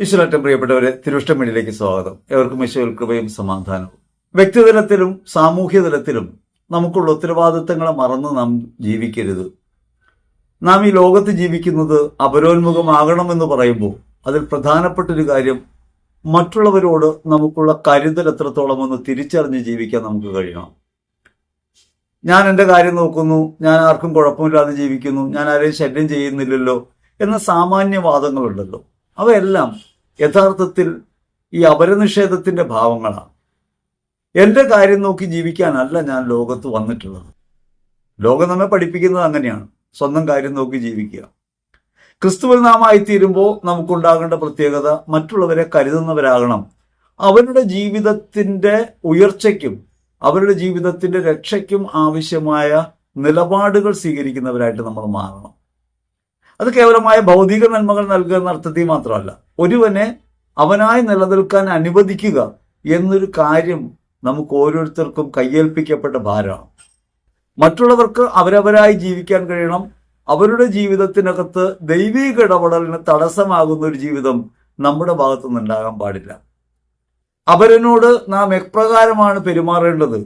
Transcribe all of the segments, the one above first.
ഈശ്വരറ്റം പ്രിയപ്പെട്ടവരെ, തിരുവഷ്ടമണിയിലേക്ക് സ്വാഗതം. എവർക്കും ഈശ്വര കൃപയും സമാധാനവും. വ്യക്തിതലത്തിലും സാമൂഹ്യ തലത്തിലും നമുക്കുള്ള ഉത്തരവാദിത്തങ്ങളെ മറന്ന് നാം ജീവിക്കരുത്. നാം ഈ ലോകത്ത് ജീവിക്കുന്നത് അപരോന്മുഖമാകണമെന്ന് പറയുമ്പോൾ അതിൽ പ്രധാനപ്പെട്ടൊരു കാര്യം മറ്റുള്ളവരോട് നമുക്കുള്ള കരുതൽ എത്രത്തോളം ഒന്ന് തിരിച്ചറിഞ്ഞ് ജീവിക്കാൻ നമുക്ക് കഴിയണം. ഞാൻ എൻ്റെ കാര്യം നോക്കുന്നു, ഞാൻ ആർക്കും കുഴപ്പമില്ലാതെ ജീവിക്കുന്നു, ഞാൻ ആരെയും ശല്യം ചെയ്യുന്നില്ലല്ലോ എന്ന സാമാന്യവാദങ്ങളുണ്ടല്ലോ, അവയെല്ലാം യഥാർത്ഥത്തിൽ ഈ അപരനിഷേധത്തിന്റെ ഭാവങ്ങളാണ്. എൻ്റെ കാര്യം നോക്കി ജീവിക്കാനല്ല ഞാൻ ലോകത്ത് വന്നിട്ടുള്ളത്. ലോകം നമ്മെ പഠിപ്പിക്കുന്നത് അങ്ങനെയാണ്, സ്വന്തം കാര്യം നോക്കി ജീവിക്കുക. ക്രിസ്തുവിൽ നാം ആയിത്തീരുമ്പോൾ നമുക്കുണ്ടാകേണ്ട പ്രത്യേകത മറ്റുള്ളവരെ കരുതുന്നവരാകണം. അവരുടെ ജീവിതത്തിന്റെ ഉയർച്ചയ്ക്കും അവരുടെ ജീവിതത്തിന്റെ രക്ഷയ്ക്കും ആവശ്യമായ നിലപാടുകൾ സ്വീകരിക്കുന്നവരായിട്ട് നമ്മൾ മാറണം. അത് കേവലമായ ഭൗതിക നന്മകൾ നൽകുക എന്ന അർത്ഥത്തിൽ മാത്രമല്ല, ഒരുവനെ അവനായി നിലനിൽക്കാൻ അനുവദിക്കുക എന്നൊരു കാര്യം നമുക്ക് ഓരോരുത്തർക്കും കയ്യേൽപ്പിക്കപ്പെട്ട ഭാരമാണ്. മറ്റുള്ളവർക്ക് അവരവരായി ജീവിക്കാൻ കഴിയണം. അവരുടെ ജീവിതത്തിനകത്ത് ദൈവിക ഇടപെടലിന് തടസ്സമാകുന്ന ഒരു ജീവിതം നമ്മുടെ ഭാഗത്തുനിന്ന് ഉണ്ടാകാൻ പാടില്ല. അവരനോട് നാം എപ്രകാരമാണ് പെരുമാറേണ്ടത്,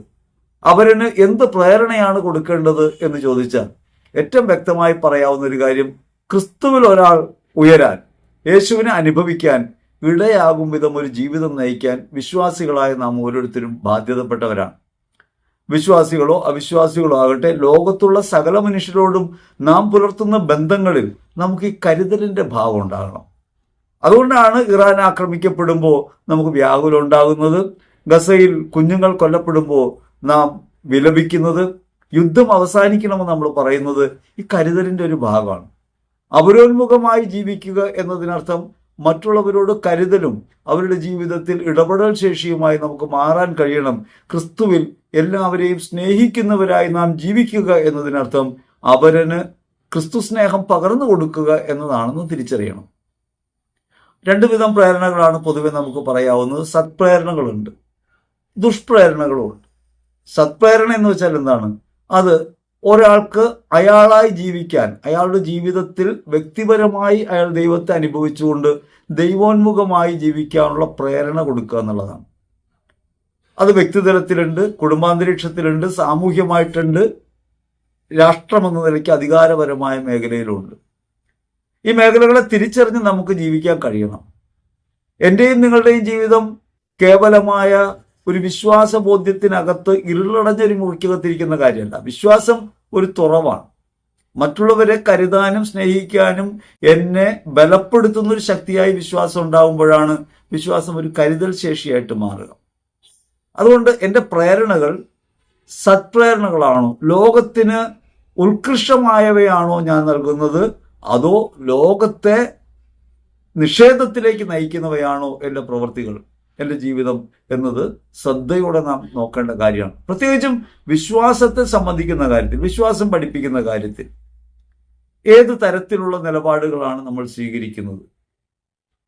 അവരന് എന്ത് പ്രേരണയാണ് കൊടുക്കേണ്ടത് എന്ന് ചോദിച്ചാൽ ഏറ്റവും വ്യക്തമായി പറയാവുന്ന ഒരു കാര്യം, ക്രിസ്തുവിൽ ഒരാൾ ഉയരാൻ, യേശുവിനെ അനുഭവിക്കാൻ ഇടയാകും വിധം ഒരു ജീവിതം നയിക്കാൻ വിശ്വാസികളായ നാം ഓരോരുത്തരും ബാധ്യതപ്പെട്ടവരാണ്. വിശ്വാസികളോ അവിശ്വാസികളോ ആകട്ടെ, ലോകത്തുള്ള സകല മനുഷ്യരോടും നാം പുലർത്തുന്ന ബന്ധങ്ങളിൽ നമുക്ക് ഈ കരുതലിന്റെ ഭാവം ഉണ്ടാകണം. അതുകൊണ്ടാണ് ഇറാൻ ആക്രമിക്കപ്പെടുമ്പോൾ നമുക്ക് വ്യാകുലം ഉണ്ടാകുന്നത്, ഗസയിൽ കുഞ്ഞുങ്ങൾ കൊല്ലപ്പെടുമ്പോൾ നാം വിലപിക്കുന്നത്, യുദ്ധം അവസാനിക്കണമെന്ന് നമ്മൾ പറയുന്നത് ഈ കരുതലിന്റെ ഒരു ഭാഗമാണ്. അപരോന്മുഖമായി ജീവിക്കുക എന്നതിനർത്ഥം മറ്റുള്ളവരോട് കരുതലും അവരുടെ ജീവിതത്തിൽ ഇടപെടൽ ശേഷിയുമായി നമുക്ക് മാറാൻ കഴിയണം. ക്രിസ്തുവിൽ എല്ലാവരെയും സ്നേഹിക്കുന്നവരായി നാം ജീവിക്കുക എന്നതിനർത്ഥം അവരന് ക്രിസ്തു സ്നേഹം പകർന്നു കൊടുക്കുക എന്നതാണെന്ന് തിരിച്ചറിയണം. രണ്ടു വിധം പ്രേരണകളാണ് പൊതുവെ നമുക്ക് പറയാവുന്നത്. സത്പ്രേരണകളുണ്ട്, ദുഷ്പ്രേരണകളുമുണ്ട്. സത്പ്രേരണ എന്ന് വെച്ചാൽ എന്താണ്? അത് ഒരാൾക്ക് അയാളായി ജീവിക്കാൻ, അയാളുടെ ജീവിതത്തിൽ വ്യക്തിപരമായി അയാൾ ദൈവത്തെ അനുഭവിച്ചുകൊണ്ട് ദൈവോന്മുഖമായി ജീവിക്കാനുള്ള പ്രേരണ കൊടുക്കുക എന്നുള്ളതാണ്. അത് വ്യക്തിതലത്തിലുണ്ട്, കുടുംബാന്തരീക്ഷത്തിലുണ്ട്, സാമൂഹ്യമായിട്ടുണ്ട്, രാഷ്ട്രമെന്ന നിലയ്ക്ക് അധികാരപരമായ മേഖലയിലുണ്ട്. ഈ മേഖലകളെ തിരിച്ചറിഞ്ഞ് നമുക്ക് ജീവിക്കാൻ കഴിയണം. എൻ്റെയും നിങ്ങളുടെയും ജീവിതം കേവലമായ ഒരു വിശ്വാസബോധ്യത്തിനകത്ത് ഇരുളടഞ്ഞൊരു മുറിക്കകത്തിരിക്കുന്ന കാര്യമല്ല. വിശ്വാസം ഒരു തുറവാണ്. മറ്റുള്ളവരെ കരുതാനും സ്നേഹിക്കാനും എന്നെ ബലപ്പെടുത്തുന്ന ഒരു ശക്തിയായി വിശ്വാസം ഉണ്ടാകുമ്പോഴാണ് വിശ്വാസം ഒരു കരുതൽ ശേഷിയായിട്ട് മാറുക. അതുകൊണ്ട് എൻ്റെ പ്രേരണകൾ സത്പ്രേരണകളാണോ, ലോകത്തിന് ഉത്കൃഷ്ടമായവയാണോ ഞാൻ നൽകുന്നത്, അതോ ലോകത്തെ നിഷേധത്തിലേക്ക് നയിക്കുന്നവയാണോ എൻ്റെ പ്രവൃത്തികൾ, എൻ്റെ ജീവിതം എന്നത് ശ്രദ്ധയോടെ നാം നോക്കേണ്ട കാര്യമാണ്. പ്രത്യേകിച്ചും വിശ്വാസത്തെ സംബന്ധിക്കുന്ന കാര്യത്തിൽ, വിശ്വാസം പഠിപ്പിക്കുന്ന കാര്യത്തിൽ ഏത് തരത്തിലുള്ള നിലപാടുകളാണ് നമ്മൾ സ്വീകരിക്കുന്നത്?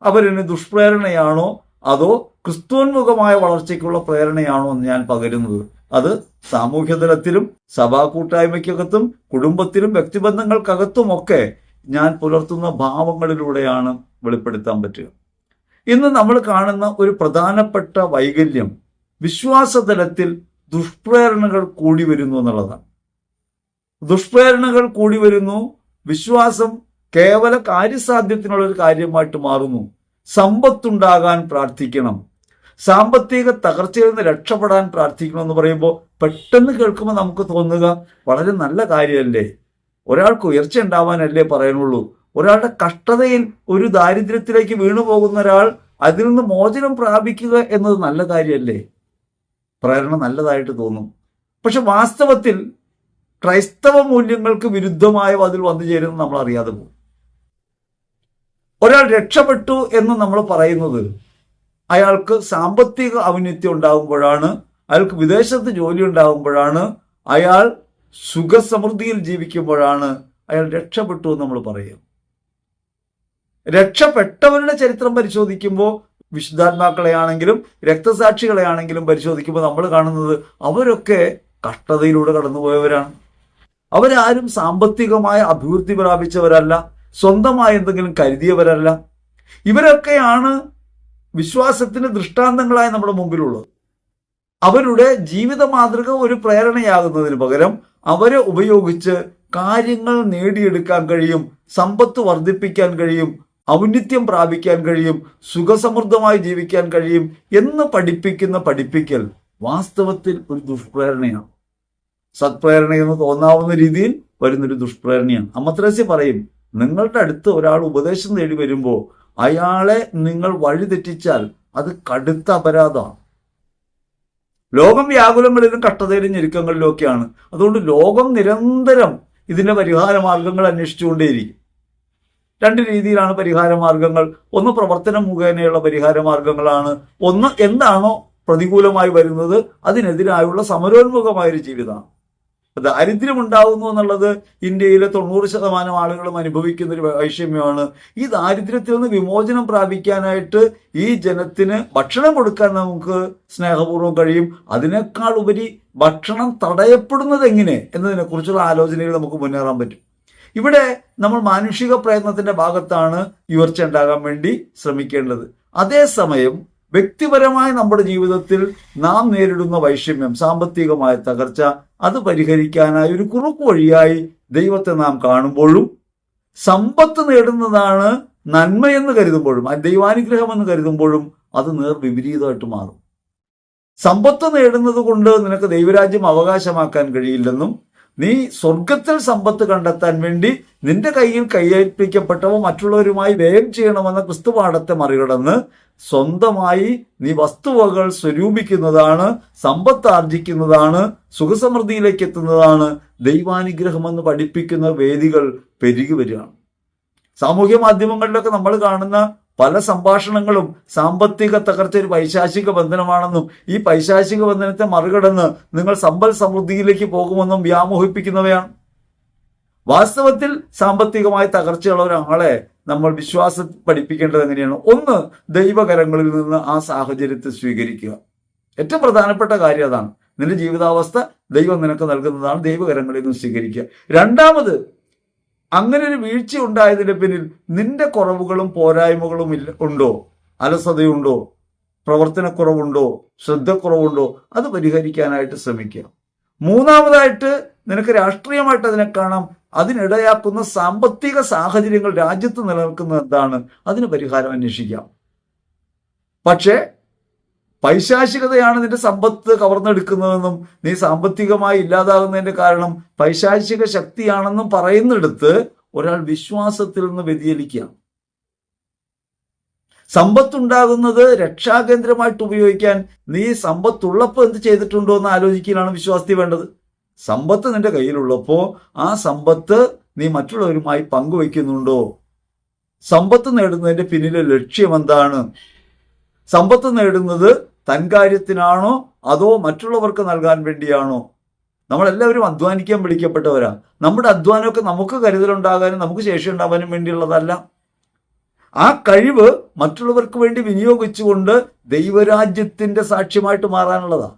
അവരിന് ദുഷ്പ്രേരണയാണോ അതോ ക്രിസ്തുവോന്മുഖമായ വളർച്ചയ്ക്കുള്ള പ്രേരണയാണോ എന്ന് ഞാൻ പകരുന്നത്? അത് സാമൂഹ്യതലത്തിലും സഭാ കൂട്ടായ്മയ്ക്കകത്തും കുടുംബത്തിലും വ്യക്തിബന്ധങ്ങൾക്കകത്തുമൊക്കെ ഞാൻ പുലർത്തുന്ന ഭാവങ്ങളിലൂടെയാണ് വെളിപ്പെടുത്താൻ പറ്റുക. ഇന്ന് നമ്മൾ കാണുന്ന ഒരു പ്രധാനപ്പെട്ട വൈകല്യം വിശ്വാസതലത്തിൽ ദുഷ്പ്രേരണകൾ കൂടി വരുന്നു എന്നുള്ളതാണ്. ദുഷ്പ്രേരണകൾ കൂടി വരുന്നു, വിശ്വാസം കേവല കാര്യസാധ്യത്തിനുള്ള ഒരു കാര്യമായിട്ട് മാറുന്നു. സമ്പത്തുണ്ടാകാൻ പ്രാർത്ഥിക്കണം, സാമ്പത്തിക തകർച്ചയിൽ നിന്ന് രക്ഷപ്പെടാൻ പ്രാർത്ഥിക്കണം എന്ന് പറയുമ്പോൾ പെട്ടെന്ന് കേൾക്കുമ്പോൾ നമുക്ക് തോന്നുക വളരെ നല്ല കാര്യമല്ലേ, ഒരാൾക്ക് ഉയർച്ച ഉണ്ടാവാനല്ലേ പറയുന്നുള്ളൂ. ഒരാളുടെ കഷ്ടതയിൽ, ഒരു ദാരിദ്ര്യത്തിലേക്ക് വീണു പോകുന്ന ഒരാൾ അതിൽ നിന്ന് മോചനം പ്രാപിക്കുക എന്നത് നല്ല കാര്യമല്ലേ, പ്രേരണ നല്ലതായിട്ട് തോന്നും. പക്ഷെ വാസ്തവത്തിൽ ക്രൈസ്തവ മൂല്യങ്ങൾക്ക് വിരുദ്ധമായ അതിൽ വന്നു ചേരുന്നത് നമ്മൾ അറിയാതെ പോകും. ഒരാൾ രക്ഷപ്പെട്ടു എന്ന് നമ്മൾ പറയുന്നത് അയാൾക്ക് സാമ്പത്തിക ഔന്നത്യം ഉണ്ടാകുമ്പോഴാണ്, അയാൾക്ക് വിദേശത്ത് ജോലി ഉണ്ടാകുമ്പോഴാണ്, അയാൾ സുഖസമൃദ്ധിയിൽ ജീവിക്കുമ്പോഴാണ് അയാൾ രക്ഷപ്പെട്ടു എന്ന് നമ്മൾ പറയും. രക്ഷപ്പെട്ടവരുടെ ചരിത്രം പരിശോധിക്കുമ്പോൾ, വിശുദ്ധാത്മാക്കളെയാണെങ്കിലും രക്തസാക്ഷികളെയാണെങ്കിലും പരിശോധിക്കുമ്പോൾ നമ്മൾ കാണുന്നത് അവരൊക്കെ കഷ്ടതയിലൂടെ കടന്നുപോയവരാണ്. അവരാരും സാമ്പത്തികമായ അഭിവൃദ്ധി പ്രാപിച്ചവരല്ല, സ്വന്തമായി എന്തെങ്കിലും കരുതിയവരല്ല. ഇവരൊക്കെയാണ് വിശ്വാസത്തിന് ദൃഷ്ടാന്തങ്ങളായി നമ്മുടെ മുമ്പിലുള്ളത്. അവരുടെ ജീവിത മാതൃക ഒരു പ്രേരണയാകുന്നതിന് പകരം അവരെ ഉപയോഗിച്ച് കാര്യങ്ങൾ നേടിയെടുക്കാൻ കഴിയും, സമ്പത്ത് വർദ്ധിപ്പിക്കാൻ കഴിയും, ഔന്നിത്യം പ്രാപിക്കാൻ കഴിയും, സുഖസമൃദ്ധമായി ജീവിക്കാൻ കഴിയും എന്ന് പഠിപ്പിക്കുന്ന പഠിപ്പിക്കൽ വാസ്തവത്തിൽ ഒരു ദുഷ്പ്രേരണയാണ്. സത്പ്രേരണയെന്ന് തോന്നാവുന്ന രീതിയിൽ വരുന്നൊരു ദുഷ്പ്രേരണയാണ്. അമ്മ ത്രേസ്യ പറയും, നിങ്ങളുടെ അടുത്ത് ഒരാൾ ഉപദേശം തേടി വരുമ്പോൾ അയാളെ നിങ്ങൾ വഴിതെറ്റിച്ചാൽ അത് കടുത്ത അപരാധമാണ്. ലോകം വ്യാകുലങ്ങളിലും കഷ്ടതയിലും ഞെരുക്കങ്ങളിലും ഒക്കെയാണ്. അതുകൊണ്ട് ലോകം നിരന്തരം ഇതിന്റെ പരിഹാര മാർഗങ്ങൾ അന്വേഷിച്ചുകൊണ്ടേയിരിക്കും. രണ്ട് രീതിയിലാണ് പരിഹാര മാർഗങ്ങൾ. ഒന്ന് പ്രവർത്തനം മുഖേനയുള്ള പരിഹാര മാർഗങ്ങളാണ്. ഒന്ന് എന്താണോ പ്രതികൂലമായി വരുന്നത് അതിനെതിരായുള്ള സമരോന്മുഖമായൊരു ജീവിതമാണ്. ദാരിദ്ര്യം ഉണ്ടാകുന്നു എന്നുള്ളത് ഇന്ത്യയിലെ 90% ആളുകളും അനുഭവിക്കുന്ന ഒരു വൈഷമ്യമാണ്. ഈ ദാരിദ്ര്യത്തിൽ നിന്ന് വിമോചനം പ്രാപിക്കാനായിട്ട് ഈ ജനത്തിന് ഭക്ഷണം കൊടുക്കാൻ നമുക്ക് സ്നേഹപൂർവ്വം കഴിയും. അതിനേക്കാൾ ഉപരി ഭക്ഷണം തടയപ്പെടുന്നത് എങ്ങനെ എന്നതിനെക്കുറിച്ചുള്ള ആലോചനയിൽ നമുക്ക് മുന്നേറാൻ പറ്റും. ഇവിടെ നമ്മൾ മാനുഷിക പ്രയത്നത്തിന്റെ ഭാഗത്താണ് ഉയർച്ച ഉണ്ടാകാൻ വേണ്ടി ശ്രമിക്കേണ്ടത്. അതേസമയം വ്യക്തിപരമായി നമ്മുടെ ജീവിതത്തിൽ നാം നേരിടുന്ന വൈഷമ്യം, സാമ്പത്തികമായ തകർച്ച, അത് പരിഹരിക്കാനായി ഒരു കുറുക്കു വഴിയായി ദൈവത്തെ നാം കാണുമ്പോഴും സമ്പത്ത് നേടുന്നതാണ് നന്മയെന്ന് കരുതുമ്പോഴും ദൈവാനുഗ്രഹം എന്ന് കരുതുമ്പോഴും അത് വിപരീതമായിട്ട് മാറും. സമ്പത്ത് നേടുന്നത് കൊണ്ട് നിനക്ക് ദൈവരാജ്യം അവകാശമാക്കാൻ കഴിയില്ലെന്നും നീ സ്വർഗത്തിൽ സമ്പത്ത് കണ്ടെത്താൻ വേണ്ടി നിന്റെ കയ്യിൽ കൈയേൽപ്പിക്കപ്പെട്ടവ മറ്റുള്ളവരുമായി വ്യയം ചെയ്യണമെന്ന ക്രിസ്തുപാഠത്തെ മറികടന്ന് സ്വന്തമായി നീ വസ്തുവകൾ സ്വരൂപിക്കുന്നതാണ്, സമ്പത്ത് ആർജിക്കുന്നതാണ്, സുഖസമൃദ്ധിയിലേക്ക് എത്തുന്നതാണ് ദൈവാനുഗ്രഹമെന്ന് പഠിപ്പിക്കുന്ന വേദികൾ പെരുകി വരികയാണ്. സാമൂഹ്യ മാധ്യമങ്ങളിലൊക്കെ നമ്മൾ കാണുന്ന പല സംഭാഷണങ്ങളും സാമ്പത്തിക തകർച്ച ഒരു പൈശാചിക ബന്ധനമാണെന്നും ഈ പൈശാചിക ബന്ധനത്തെ മറികടന്ന് നിങ്ങൾ സമ്പൽ സമൃദ്ധിയിലേക്ക് പോകുമെന്നും വ്യാമോഹിപ്പിക്കുന്നവയാണ്. വാസ്തവത്തിൽ സാമ്പത്തികമായി തകർച്ചയുള്ള ഒരാളെ നമ്മൾ വിശ്വാസം പഠിപ്പിക്കേണ്ടത് എങ്ങനെയാണ്? ഒന്ന്, ദൈവകരങ്ങളിൽ നിന്ന് ആ സാഹചര്യത്തെ സ്വീകരിക്കുക. ഏറ്റവും പ്രധാനപ്പെട്ട കാര്യം അതാണ്. നിന്റെ ജീവിതാവസ്ഥ ദൈവം നിനക്ക് നൽകുന്നതാണ്, ദൈവകരങ്ങളിൽ നിന്ന് സ്വീകരിക്കുക. രണ്ടാമത്, അങ്ങനെ ഒരു വീഴ്ച ഉണ്ടായതിന്റെ പിന്നിൽ നിന്റെ കുറവുകളും പോരായ്മകളും ഉണ്ടോ? അലസതയുണ്ടോ? പ്രവർത്തനക്കുറവുണ്ടോ? ശ്രദ്ധക്കുറവുണ്ടോ? അത് പരിഹരിക്കാനായിട്ട് ശ്രമിക്കുക. മൂന്നാമതായിട്ട്, നിനക്ക് രാഷ്ട്രീയമായിട്ട് അതിനെ കാണാം. അതിനിടയാക്കുന്ന സാമ്പത്തിക സാഹചര്യങ്ങൾ രാജ്യത്ത് നിലനിൽക്കുന്നത് എന്താണ്? അതിന് പരിഹാരം അന്വേഷിക്കാം. പക്ഷേ പൈശാചികതയാണ് നിന്റെ സമ്പത്ത് കവർന്നെടുക്കുന്നതെന്നും നീ സാമ്പത്തികമായി ഇല്ലാതാകുന്നതിന്റെ കാരണം പൈശാചിക ശക്തിയാണെന്നും പറയുന്നിടത്ത് ഒരാൾ വിശ്വാസത്തിൽ നിന്ന് വ്യതിചലിക്കുക. സമ്പത്തുണ്ടാകുന്നത് രക്ഷാകേന്ദ്രമായിട്ട് ഉപയോഗിക്കാൻ നീ സമ്പത്തുള്ളപ്പോൾ എന്ത് ചെയ്തിട്ടുണ്ടോ എന്ന് ആലോചിക്കാനാണ് വിശ്വാസത്തിൽ വേണ്ടത്. സമ്പത്ത് നിന്റെ കയ്യിലുള്ളപ്പോൾ ആ സമ്പത്ത് നീ മറ്റുള്ളവരുമായി പങ്കുവയ്ക്കുന്നുണ്ടോ? സമ്പത്ത് നേടുന്നതിന്റെ പിന്നിലെ ലക്ഷ്യം എന്താണ്? സമ്പത്ത് നേടുന്നത് തൻ കാര്യത്തിനാണോ അതോ മറ്റുള്ളവർക്ക് നൽകാൻ വേണ്ടിയാണോ? നമ്മളെല്ലാവരും അധ്വാനിക്കാൻ വിളിക്കപ്പെട്ടവരാ. നമ്മുടെ അധ്വാനമൊക്കെ നമുക്ക് കരുതലുണ്ടാകാനും നമുക്ക് ശേഷി ഉണ്ടാകാനും വേണ്ടിയുള്ളതല്ല. ആ കഴിവ് മറ്റുള്ളവർക്ക് വേണ്ടി വിനിയോഗിച്ചുകൊണ്ട് ദൈവരാജ്യത്തിന്റെ സാക്ഷ്യമായിട്ട് മാറാനുള്ളതാണ്.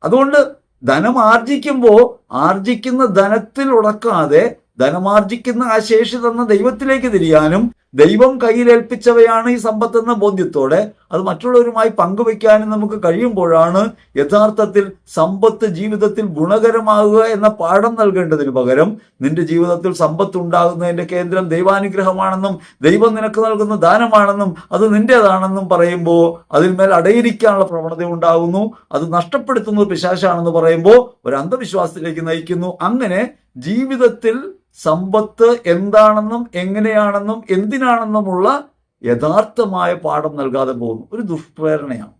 അതുകൊണ്ട് ധനം ആർജിക്കുമ്പോൾ ആർജിക്കുന്ന ധനത്തിൽ ഉടക്കാതെ ധനമാർജിക്കുന്ന ആ ശേഷി തന്ന ദൈവത്തിലേക്ക് തിരിയാനും ദൈവം കയ്യിലേൽപ്പിച്ചവയാണ് ഈ സമ്പത്തെന്ന ബോധ്യത്തോടെ അത് മറ്റുള്ളവരുമായി പങ്കുവയ്ക്കാനും നമുക്ക് കഴിയുമ്പോഴാണ് യഥാർത്ഥത്തിൽ സമ്പത്ത് ജീവിതത്തിൽ ഗുണകരമാകുക എന്ന പാഠം നൽകേണ്ടതിന് പകരം നിന്റെ ജീവിതത്തിൽ സമ്പത്ത് ഉണ്ടാകുന്നതിന്റെ കേന്ദ്രം ദൈവാനുഗ്രഹമാണെന്നും ദൈവം നിനക്ക് നൽകുന്ന ദാനമാണെന്നും അത് നിന്റേതാണെന്നും പറയുമ്പോൾ അതിന്മേൽ അടയിരിക്കാനുള്ള പ്രവണത ഉണ്ടാകുന്നു. അത് നഷ്ടപ്പെടുത്തുന്നത് പിശാചാണെന്ന് പറയുമ്പോൾ ഒരു അന്ധവിശ്വാസത്തിലേക്ക് നയിക്കുന്നു. അങ്ങനെ ജീവിതത്തിൽ സമ്പത്ത് എന്താണെന്നും എങ്ങനെയാണെന്നും എന്തിനാണെന്നുമുള്ള യഥാർത്ഥമായ പാഠം നൽകാതെ പോകുന്നു. ഒരു ദുഷ്പ്രേരണയാണ്.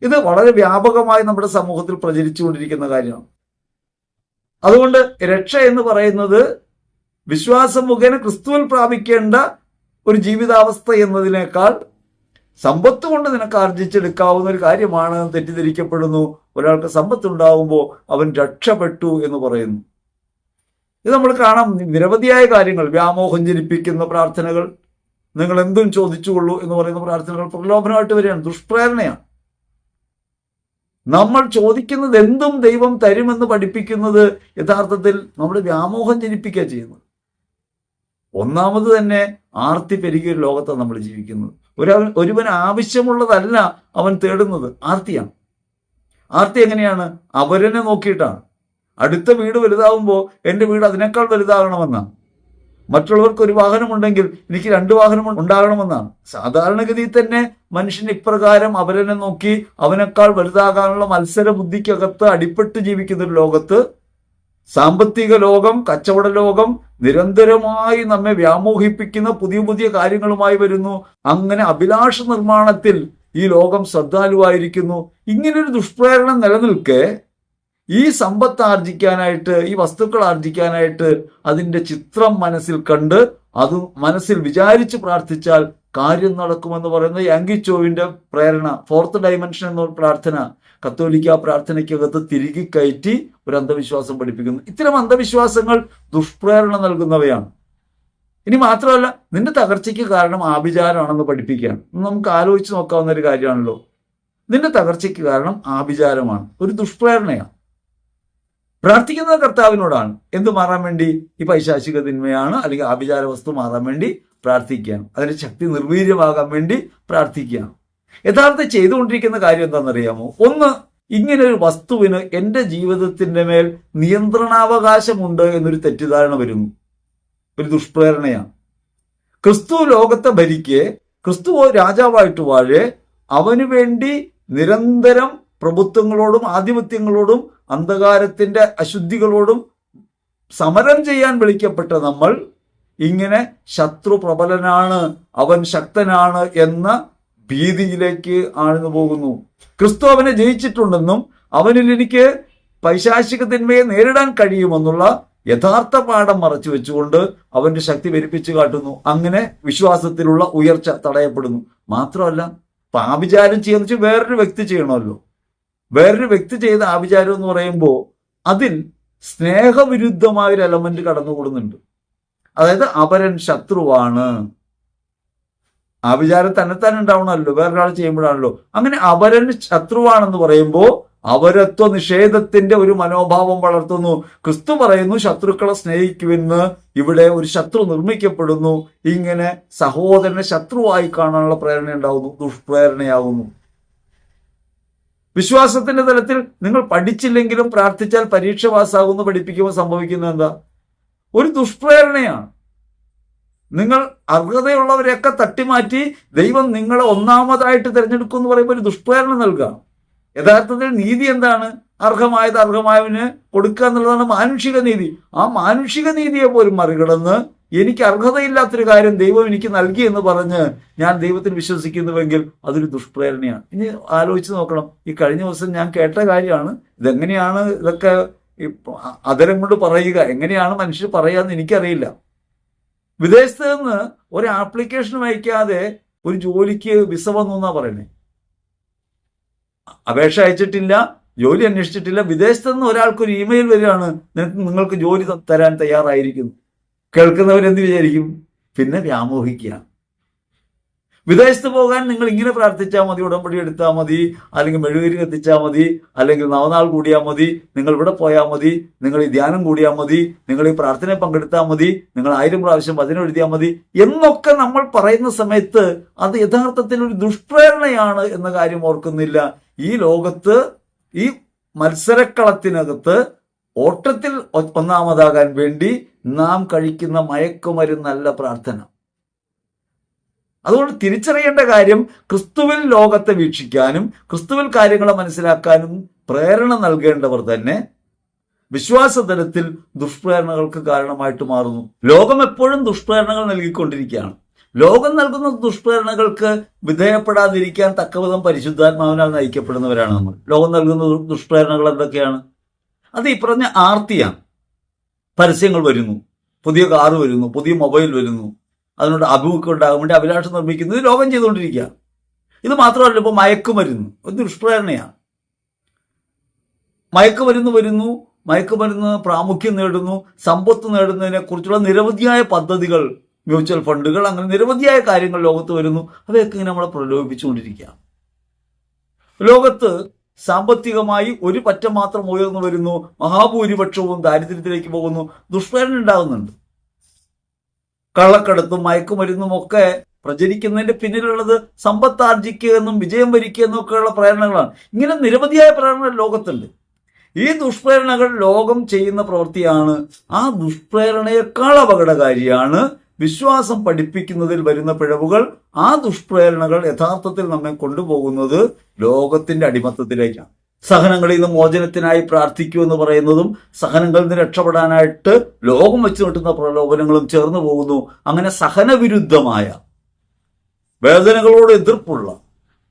ഇത് വളരെ വ്യാപകമായി നമ്മുടെ സമൂഹത്തിൽ പ്രചരിച്ചുകൊണ്ടിരിക്കുന്ന കാര്യമാണ്. അതുകൊണ്ട് രക്ഷ എന്ന് പറയുന്നത് വിശ്വാസം മുഖേന ക്രിസ്തുവിൽ പ്രാപിക്കേണ്ട ഒരു ജീവിതാവസ്ഥ എന്നതിനേക്കാൾ സമ്പത്ത് കൊണ്ട് നിനക്ക് ആർജിച്ചെടുക്കാവുന്ന ഒരു കാര്യമാണ് തെറ്റിദ്ധരിക്കപ്പെടുന്നു. ഒരാൾക്ക് സമ്പത്ത് ഉണ്ടാകുമ്പോൾ അവൻ രക്ഷപ്പെട്ടു എന്ന് പറയുന്നു. ഇത് നമ്മൾ കാണാം. നിരവധിയായ കാര്യങ്ങൾ, വ്യാമോഹം ജനിപ്പിക്കുന്ന പ്രാർത്ഥനകൾ, നിങ്ങൾ എന്തും ചോദിച്ചുകൊള്ളൂ എന്ന് പറയുന്ന പ്രാർത്ഥനകൾ പ്രലോഭനമായിട്ട് വരികയാണ്, ദുഷ്പ്രേരണയാണ്. നമ്മൾ ചോദിക്കുന്നത് എന്തും ദൈവം തരുമെന്ന് പഠിപ്പിക്കുന്നത് യഥാർത്ഥത്തിൽ നമ്മുടെ വ്യാമോഹം ജനിപ്പിക്കുക ചെയ്യുന്നത്. ഒന്നാമത് തന്നെ ആർത്തി പെരുകിയ ഒരു ലോകത്താണ് നമ്മൾ ജീവിക്കുന്നത്. ഒരുവൻ ആവശ്യമുള്ളതല്ല അവൻ തേടുന്നത്, ആർത്തിയാണ്. ആർത്തി എങ്ങനെയാണ്? അവരനെ നോക്കിയിട്ടാണ്. അടുത്ത വീട് വലുതാവുമ്പോൾ എൻ്റെ വീട് അതിനേക്കാൾ വലുതാകണമെന്നാണ്. മറ്റുള്ളവർക്ക് ഒരു വാഹനമുണ്ടെങ്കിൽ എനിക്ക് 2 വാഹനം ഉണ്ടാകണമെന്നാണ്. സാധാരണഗതിയിൽ തന്നെ മനുഷ്യൻ ഇപ്രകാരം അവരനെ നോക്കി അവനേക്കാൾ വലുതാകാനുള്ള മത്സര ബുദ്ധിക്കകത്ത് അടിപ്പെട്ട് ജീവിക്കുന്ന ഒരു ലോകത്ത് സാമ്പത്തിക ലോകം, കച്ചവട ലോകം നിരന്തരമായി നമ്മെ വ്യാമോഹിപ്പിക്കുന്ന പുതിയ പുതിയ കാര്യങ്ങളുമായി വരുന്നു. അങ്ങനെ അഭിലാഷ നിർമ്മാണത്തിൽ ഈ ലോകം ശ്രദ്ധാലുവായിരിക്കുന്നു. ഇങ്ങനൊരു ദുഷ്പ്രേരണ നിലനിൽക്കെ ഈ സമ്പത്ത് ആർജിക്കാനായിട്ട്, ഈ വസ്തുക്കൾ ആർജിക്കാനായിട്ട് അതിൻ്റെ ചിത്രം മനസ്സിൽ കണ്ട് അത് മനസ്സിൽ വിചാരിച്ച് പ്രാർത്ഥിച്ചാൽ കാര്യം നടക്കുമെന്ന് പറയുന്നത് യാങ്കിച്ചോവിന്റെ പ്രേരണ, 4th ഡയമെൻഷൻ എന്ന പ്രാർത്ഥന കത്തോലിക്ക പ്രാർത്ഥനയ്ക്കകത്ത് തിരികെ കയറ്റി ഒരു അന്ധവിശ്വാസം പഠിപ്പിക്കുന്നു. ഇത്തരം അന്ധവിശ്വാസങ്ങൾ ദുഷ്പ്രേരണ നൽകുന്നവയാണ്. ഇനി മാത്രമല്ല, നിന്റെ തകർച്ചയ്ക്ക് കാരണം ആഭിചാരമാണെന്ന് പഠിപ്പിക്കുകയാണ്. നമുക്ക് ആലോചിച്ച് നോക്കാവുന്ന ഒരു കാര്യമാണല്ലോ. നിന്റെ തകർച്ചയ്ക്ക് കാരണം ആഭിചാരമാണ്, ഒരു ദുഷ്പ്രേരണയാണ്. പ്രാർത്ഥിക്കുന്നത് കർത്താവിനോടാണ്. എന്ത് മാറാൻ വേണ്ടി? ഈ പൈശാചിക തിന്മയാണ് അല്ലെങ്കിൽ ആഭിചാര വസ്തു മാറാൻ വേണ്ടി പ്രാർത്ഥിക്കുകയാണ്. അതിന്റെ ശക്തി നിർവീര്യമാകാൻ വേണ്ടി പ്രാർത്ഥിക്കുകയാണ്. യഥാർത്ഥം ചെയ്തുകൊണ്ടിരിക്കുന്ന കാര്യം എന്താണെന്നറിയാമോ? ഒന്ന്, ഇങ്ങനെ ഒരു വസ്തുവിന് എൻ്റെ ജീവിതത്തിന്റെ മേൽ നിയന്ത്രണാവകാശമുണ്ട് എന്നൊരു തെറ്റിദ്ധാരണ വരുന്നു. ഒരു ദുഷ്പ്രേരണയാണ്. ക്രിസ്തു ലോകത്തെ ഭരിക്കെ, ക്രിസ്തു രാജാവായിട്ട് വാഴെ, അവന് വേണ്ടി നിരന്തരം പ്രഭുത്വങ്ങളോടും ആധിപത്യങ്ങളോടും അന്ധകാരത്തിന്റെ അശുദ്ധികളോടും സമരം ചെയ്യാൻ വിളിക്കപ്പെട്ട നമ്മൾ ഇങ്ങനെ ശത്രു പ്രബലനാണ്, അവൻ ശക്തനാണ് എന്ന ഭീതിയിലേക്ക് ആഴ്ന്നു പോകുന്നു. ക്രിസ്തു അവനെ ജയിച്ചിട്ടുണ്ടെന്നും അവനിൽ എനിക്ക് പൈശാചിക തിന്മയെ നേരിടാൻ കഴിയുമെന്നുള്ള യഥാർത്ഥ പാഠം മറച്ചു വെച്ചുകൊണ്ട് അവന്റെ ശക്തി പെരുപ്പിച്ചു കാട്ടുന്നു. അങ്ങനെ വിശ്വാസത്തിലുള്ള ഉയർച്ച തടയപ്പെടുന്നു. മാത്രമല്ല, ആഭിചാരം ചെയ്യാന്ന് വെച്ചാൽ വേറൊരു വ്യക്തി ചെയ്യണമല്ലോ. വേറൊരു വ്യക്തി ചെയ്ത ആഭിചാരം എന്ന് പറയുമ്പോൾ അതിൽ സ്നേഹവിരുദ്ധമായൊരു എലമെന്റ് കടന്നുകൂടുന്നുണ്ട്. അതായത് അപരൻ ശത്രുവാണ്. ആഭിചാരം തന്നെത്താൻ ഉണ്ടാവണമല്ലോ, വേറൊരാൾ ചെയ്യുമ്പോഴാണല്ലോ. അങ്ങനെ അപരൻ ശത്രുവാണെന്ന് പറയുമ്പോൾ അപരത്വ നിഷേധത്തിന്റെ ഒരു മനോഭാവം വളർത്തുന്നു. ക്രിസ്തു പറയുന്നു ശത്രുക്കളെ സ്നേഹിക്കുമെന്ന്. ഇവിടെ ഒരു ശത്രു നിർമ്മിക്കപ്പെടുന്നു. ഇങ്ങനെ സഹോദരനെ ശത്രുവായി കാണാനുള്ള പ്രേരണ ഉണ്ടാവുന്നു, ദുഷ്പ്രേരണയാകുന്നു. വിശ്വാസത്തിന്റെ തലത്തിൽ നിങ്ങൾ പഠിച്ചില്ലെങ്കിലും പ്രാർത്ഥിച്ചാൽ പരീക്ഷ പാസ്സാകുമെന്ന് പഠിപ്പിക്കുമ്പോൾ സംഭവിക്കുന്നത് എന്താ? ഒരു ദുഷ്പ്രേരണയാണ്. നിങ്ങൾ അർഹതയുള്ളവരെയൊക്കെ തട്ടിമാറ്റി ദൈവം നിങ്ങളെ ഒന്നാമതായിട്ട് തിരഞ്ഞെടുക്കും എന്ന് പറയുമ്പോൾ ഒരു ദുഷ്പ്രേരണ നൽകുക. യഥാർത്ഥത്തിൽ നീതി എന്താണ്? അർഹമായത് അർഹമായവന് കൊടുക്കുക എന്നുള്ളതാണ് മാനുഷിക നീതി. ആ മാനുഷിക നീതിയെ പോലും മറികടന്ന് എനിക്ക് അർഹതയില്ലാത്തൊരു കാര്യം ദൈവം എനിക്ക് നൽകി എന്ന് പറഞ്ഞ് ഞാൻ ദൈവത്തിൽ വിശ്വസിക്കുന്നുവെങ്കിൽ അതൊരു ദുഷ്പ്രേരണയാണ്. ഇനി ആലോചിച്ച് നോക്കണം. ഈ കഴിഞ്ഞ ദിവസം ഞാൻ കേട്ട കാര്യമാണ്. ഇതെങ്ങനെയാണ് ഇതൊക്കെ അതരം കൊണ്ട് പറയുക, എങ്ങനെയാണ് മനുഷ്യർ പറയാന്ന് എനിക്കറിയില്ല. വിദേശത്ത് നിന്ന് ഒരു ആപ്ലിക്കേഷൻ അയക്കാതെ ഒരു ജോലിക്ക് വിസ വന്നു എന്നാ പറയണേ. അപേക്ഷ അയച്ചിട്ടില്ല, ജോലി അന്വേഷിച്ചിട്ടില്ല. വിദേശത്ത് നിന്ന് ഒരാൾക്കൊരു ഇമെയിൽ വരികയാണ്, നിങ്ങൾക്ക് ജോലി തരാൻ തയ്യാറായിരിക്കുന്നു. കേൾക്കുന്നവരെന്ത് വിചാരിക്കും? പിന്നെ വ്യാമോഹിക്കുക. വിദേശത്ത് പോകാൻ നിങ്ങൾ ഇങ്ങനെ പ്രാർത്ഥിച്ചാൽ മതി, ഉടമ്പടി എടുത്താൽ മതി, അല്ലെങ്കിൽ മെഴുകുതിരി കത്തിച്ചാൽ മതി, അല്ലെങ്കിൽ നവനാൾ കൂടിയാൽ മതി, നിങ്ങൾ ഇവിടെ പോയാൽ മതി, നിങ്ങൾ ഈ ധ്യാനം കൂടിയാൽ മതി, നിങ്ങൾ ഈ പ്രാർത്ഥനയിൽ പങ്കെടുത്താൽ മതി, നിങ്ങൾ 1000 പ്രാവശ്യം വചനം എഴുതിയാൽ മതി എന്നൊക്കെ നമ്മൾ പറയുന്ന സമയത്ത് അത് യഥാർത്ഥത്തിൽ ഒരു ദുഷ്പ്രേരണയാണ് എന്ന കാര്യം ഓർക്കുന്നില്ല. ഈ ലോകത്ത്, ഈ മത്സരക്കളത്തിനകത്ത് ഓട്ടത്തിൽ ഒന്നാമതാകാൻ വേണ്ടി നാം കഴിക്കുന്ന മയക്കുമരുന്നല്ല പ്രാർത്ഥന. അതുകൊണ്ട് തിരിച്ചറിയേണ്ട കാര്യം, ക്രിസ്തുവിൽ ലോകത്തെ വീക്ഷിക്കാനും ക്രിസ്തുവിൽ കാര്യങ്ങളെ മനസ്സിലാക്കാനും പ്രേരണ നൽകേണ്ടവർ തന്നെ വിശ്വാസതലത്തിൽ ദുഷ്പ്രേരണകൾക്ക് കാരണമായിട്ട് മാറുന്നു. ലോകം എപ്പോഴും ദുഷ്പ്രേരണകൾ നൽകിക്കൊണ്ടിരിക്കുകയാണ്. ലോകം നൽകുന്ന ദുഷ്പ്രേരണകൾക്ക് വിധേയപ്പെടാതിരിക്കാൻ തക്കവിധം പരിശുദ്ധാത്മാവിനാൽ നയിക്കപ്പെടുന്നവരാണ് നമ്മൾ. ലോകം നൽകുന്ന ദുഷ്പ്രേരണകൾ എന്തൊക്കെയാണ്? അത് ഈ പറഞ്ഞ ആർത്തിയാണ്. പരസ്യങ്ങൾ വരുന്നു, പുതിയ കാറ് വരുന്നു, പുതിയ മൊബൈൽ വരുന്നു, അതിനോട് അഭിമുഖം ഉണ്ടാകാൻ വേണ്ടി അഭിലാഷം നിർമ്മിക്കുന്നത് ലോകം ചെയ്തുകൊണ്ടിരിക്കുക. ഇത് മാത്രമല്ല, ഇപ്പോൾ മയക്കുമരുന്ന് ഒരു ദുഷ്പ്രേരണയാണ്. മയക്കുമരുന്ന് വരുന്നു, മയക്കുമരുന്ന് പ്രാമുഖ്യം നേടുന്നു, സമ്പത്ത് നേടുന്നതിനെ കുറിച്ചുള്ള നിരവധിയായ പദ്ധതികൾ, മ്യൂച്വൽ ഫണ്ടുകൾ, അങ്ങനെ നിരവധിയായ കാര്യങ്ങൾ ലോകത്ത് വരുന്നു. അവയൊക്കെ ഇങ്ങനെ നമ്മളെ പ്രലോഭിപ്പിച്ചുകൊണ്ടിരിക്കുക. ലോകത്ത് സാമ്പത്തികമായി ഒരു പറ്റം മാത്രം ഉയർന്നു വരുന്നു, മഹാഭൂരിപക്ഷവും ദാരിദ്ര്യത്തിലേക്ക് പോകുന്നു, ദുഷ്പ്രേരണ ഉണ്ടാകുന്നുണ്ട്. കള്ളക്കടത്തും മയക്കുമരുന്നും ഒക്കെ പ്രചരിക്കുന്നതിന്റെ പിന്നിലുള്ളത് സമ്പത്താർജിക്കുക എന്നും വിജയം വരിക്കുക എന്നൊക്കെയുള്ള പ്രേരണകളാണ്. ഇങ്ങനെ നിരവധിയായ പ്രേരണകൾ ലോകത്തുണ്ട്. ഈ ദുഷ്പ്രേരണകൾ ലോകം ചെയ്യുന്ന പ്രവൃത്തിയാണ്. ആ ദുഷ്പ്രേരണയേക്കാൾ അപകടകാരിയാണ് വിശ്വാസം പഠിപ്പിക്കുന്നതിൽ വരുന്ന പിഴവുകൾ. ആ ദുഷ്പ്രേരണകൾ യഥാർത്ഥത്തിൽ നമ്മെ കൊണ്ടുപോകുന്നത് ലോകത്തിന്റെ അടിമത്തത്തിലേക്കാണ്. സഹനങ്ങളിൽ നിന്ന് മോചനത്തിനായി പ്രാർത്ഥിക്കൂ എന്ന് പറയുന്നതും സഹനങ്ങളിൽ നിന്ന് രക്ഷപ്പെടാനായിട്ട് ലോകം വെച്ച് നീട്ടുന്ന പ്രലോഭനങ്ങളും ചേർന്ന് പോകുന്നു. അങ്ങനെ സഹനവിരുദ്ധമായ, വേദനകളോട് എതിർപ്പുള്ള,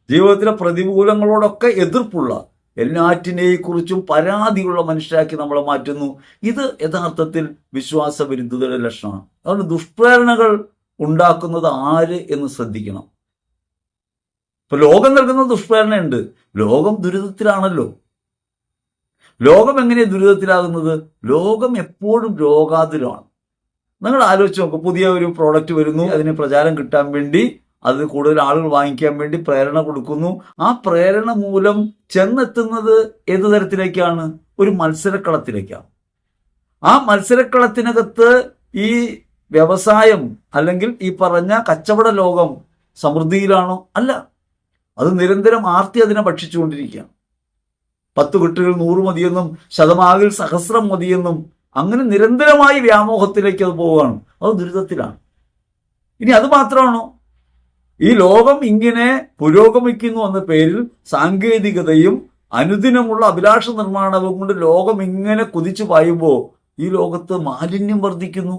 ജീവിതത്തിലെ പ്രതികൂലങ്ങളോടൊക്കെ എതിർപ്പുള്ള, എല്ലാറ്റിനെക്കുറിച്ചും പരാതിയുള്ള മനുഷ്യരാക്കി നമ്മളെ മാറ്റുന്നു. ഇത് യഥാർത്ഥത്തിൽ വിശ്വാസവിരുദ്ധതയുടെ ലക്ഷണമാണ്. അതുകൊണ്ട് ദുഷ്പ്രേരണകൾ ഉണ്ടാക്കുന്നത് ആര് എന്ന് ശ്രദ്ധിക്കണം. ഇപ്പൊ ലോകം നൽകുന്ന ദുഷ്പ്രേരണയുണ്ട്. ലോകം ദുരിതത്തിലാണല്ലോ. ലോകം എങ്ങനെയാണ് ദുരിതത്തിലാകുന്നത്? ലോകം എപ്പോഴും രോഗാതുരമാണ്. നിങ്ങൾ ആലോചിച്ച് നോക്കുക, പുതിയ ഒരു പ്രോഡക്റ്റ് വരുന്നു, അതിന് പ്രചാരം കിട്ടാൻ വേണ്ടി, അത് കൂടുതൽ ആളുകൾ വാങ്ങിക്കാൻ വേണ്ടി പ്രേരണ കൊടുക്കുന്നു. ആ പ്രേരണ മൂലം ചെന്നെത്തുന്നത് ഏതു തരത്തിലേക്കാണ്? ഒരു മത്സരക്കളത്തിലേക്കാണ്. ആ മത്സരക്കളത്തിനകത്ത് ഈ വ്യവസായം അല്ലെങ്കിൽ ഈ പറഞ്ഞ കച്ചവട ലോകം സമൃദ്ധിയിലാണോ? അല്ല. അത് നിരന്തരം ആർത്തി അതിനെ ഭക്ഷിച്ചുകൊണ്ടിരിക്കുകയാണ്. 10 കെട്ടുകൾ 100 മതിയെന്നും ശതമാകിൽ സഹസ്രം മതിയെന്നും അങ്ങനെ നിരന്തരമായി വ്യാമോഹത്തിലേക്ക് അത് പോവുകയാണ്. അത് ദുരിതത്തിലാണ്. ഇനി അത് മാത്രമാണോ? ഈ ലോകം ഇങ്ങനെ പുരോഗമിക്കുന്നു എന്ന പേരിൽ സാങ്കേതികതയും അനുദിനമുള്ള അഭിലാഷ നിർമ്മാണവും കൊണ്ട് ലോകം ഇങ്ങനെ കുതിച്ചു പായുമ്പോൾ ഈ ലോകത്ത് മാലിന്യം വർദ്ധിക്കുന്നു.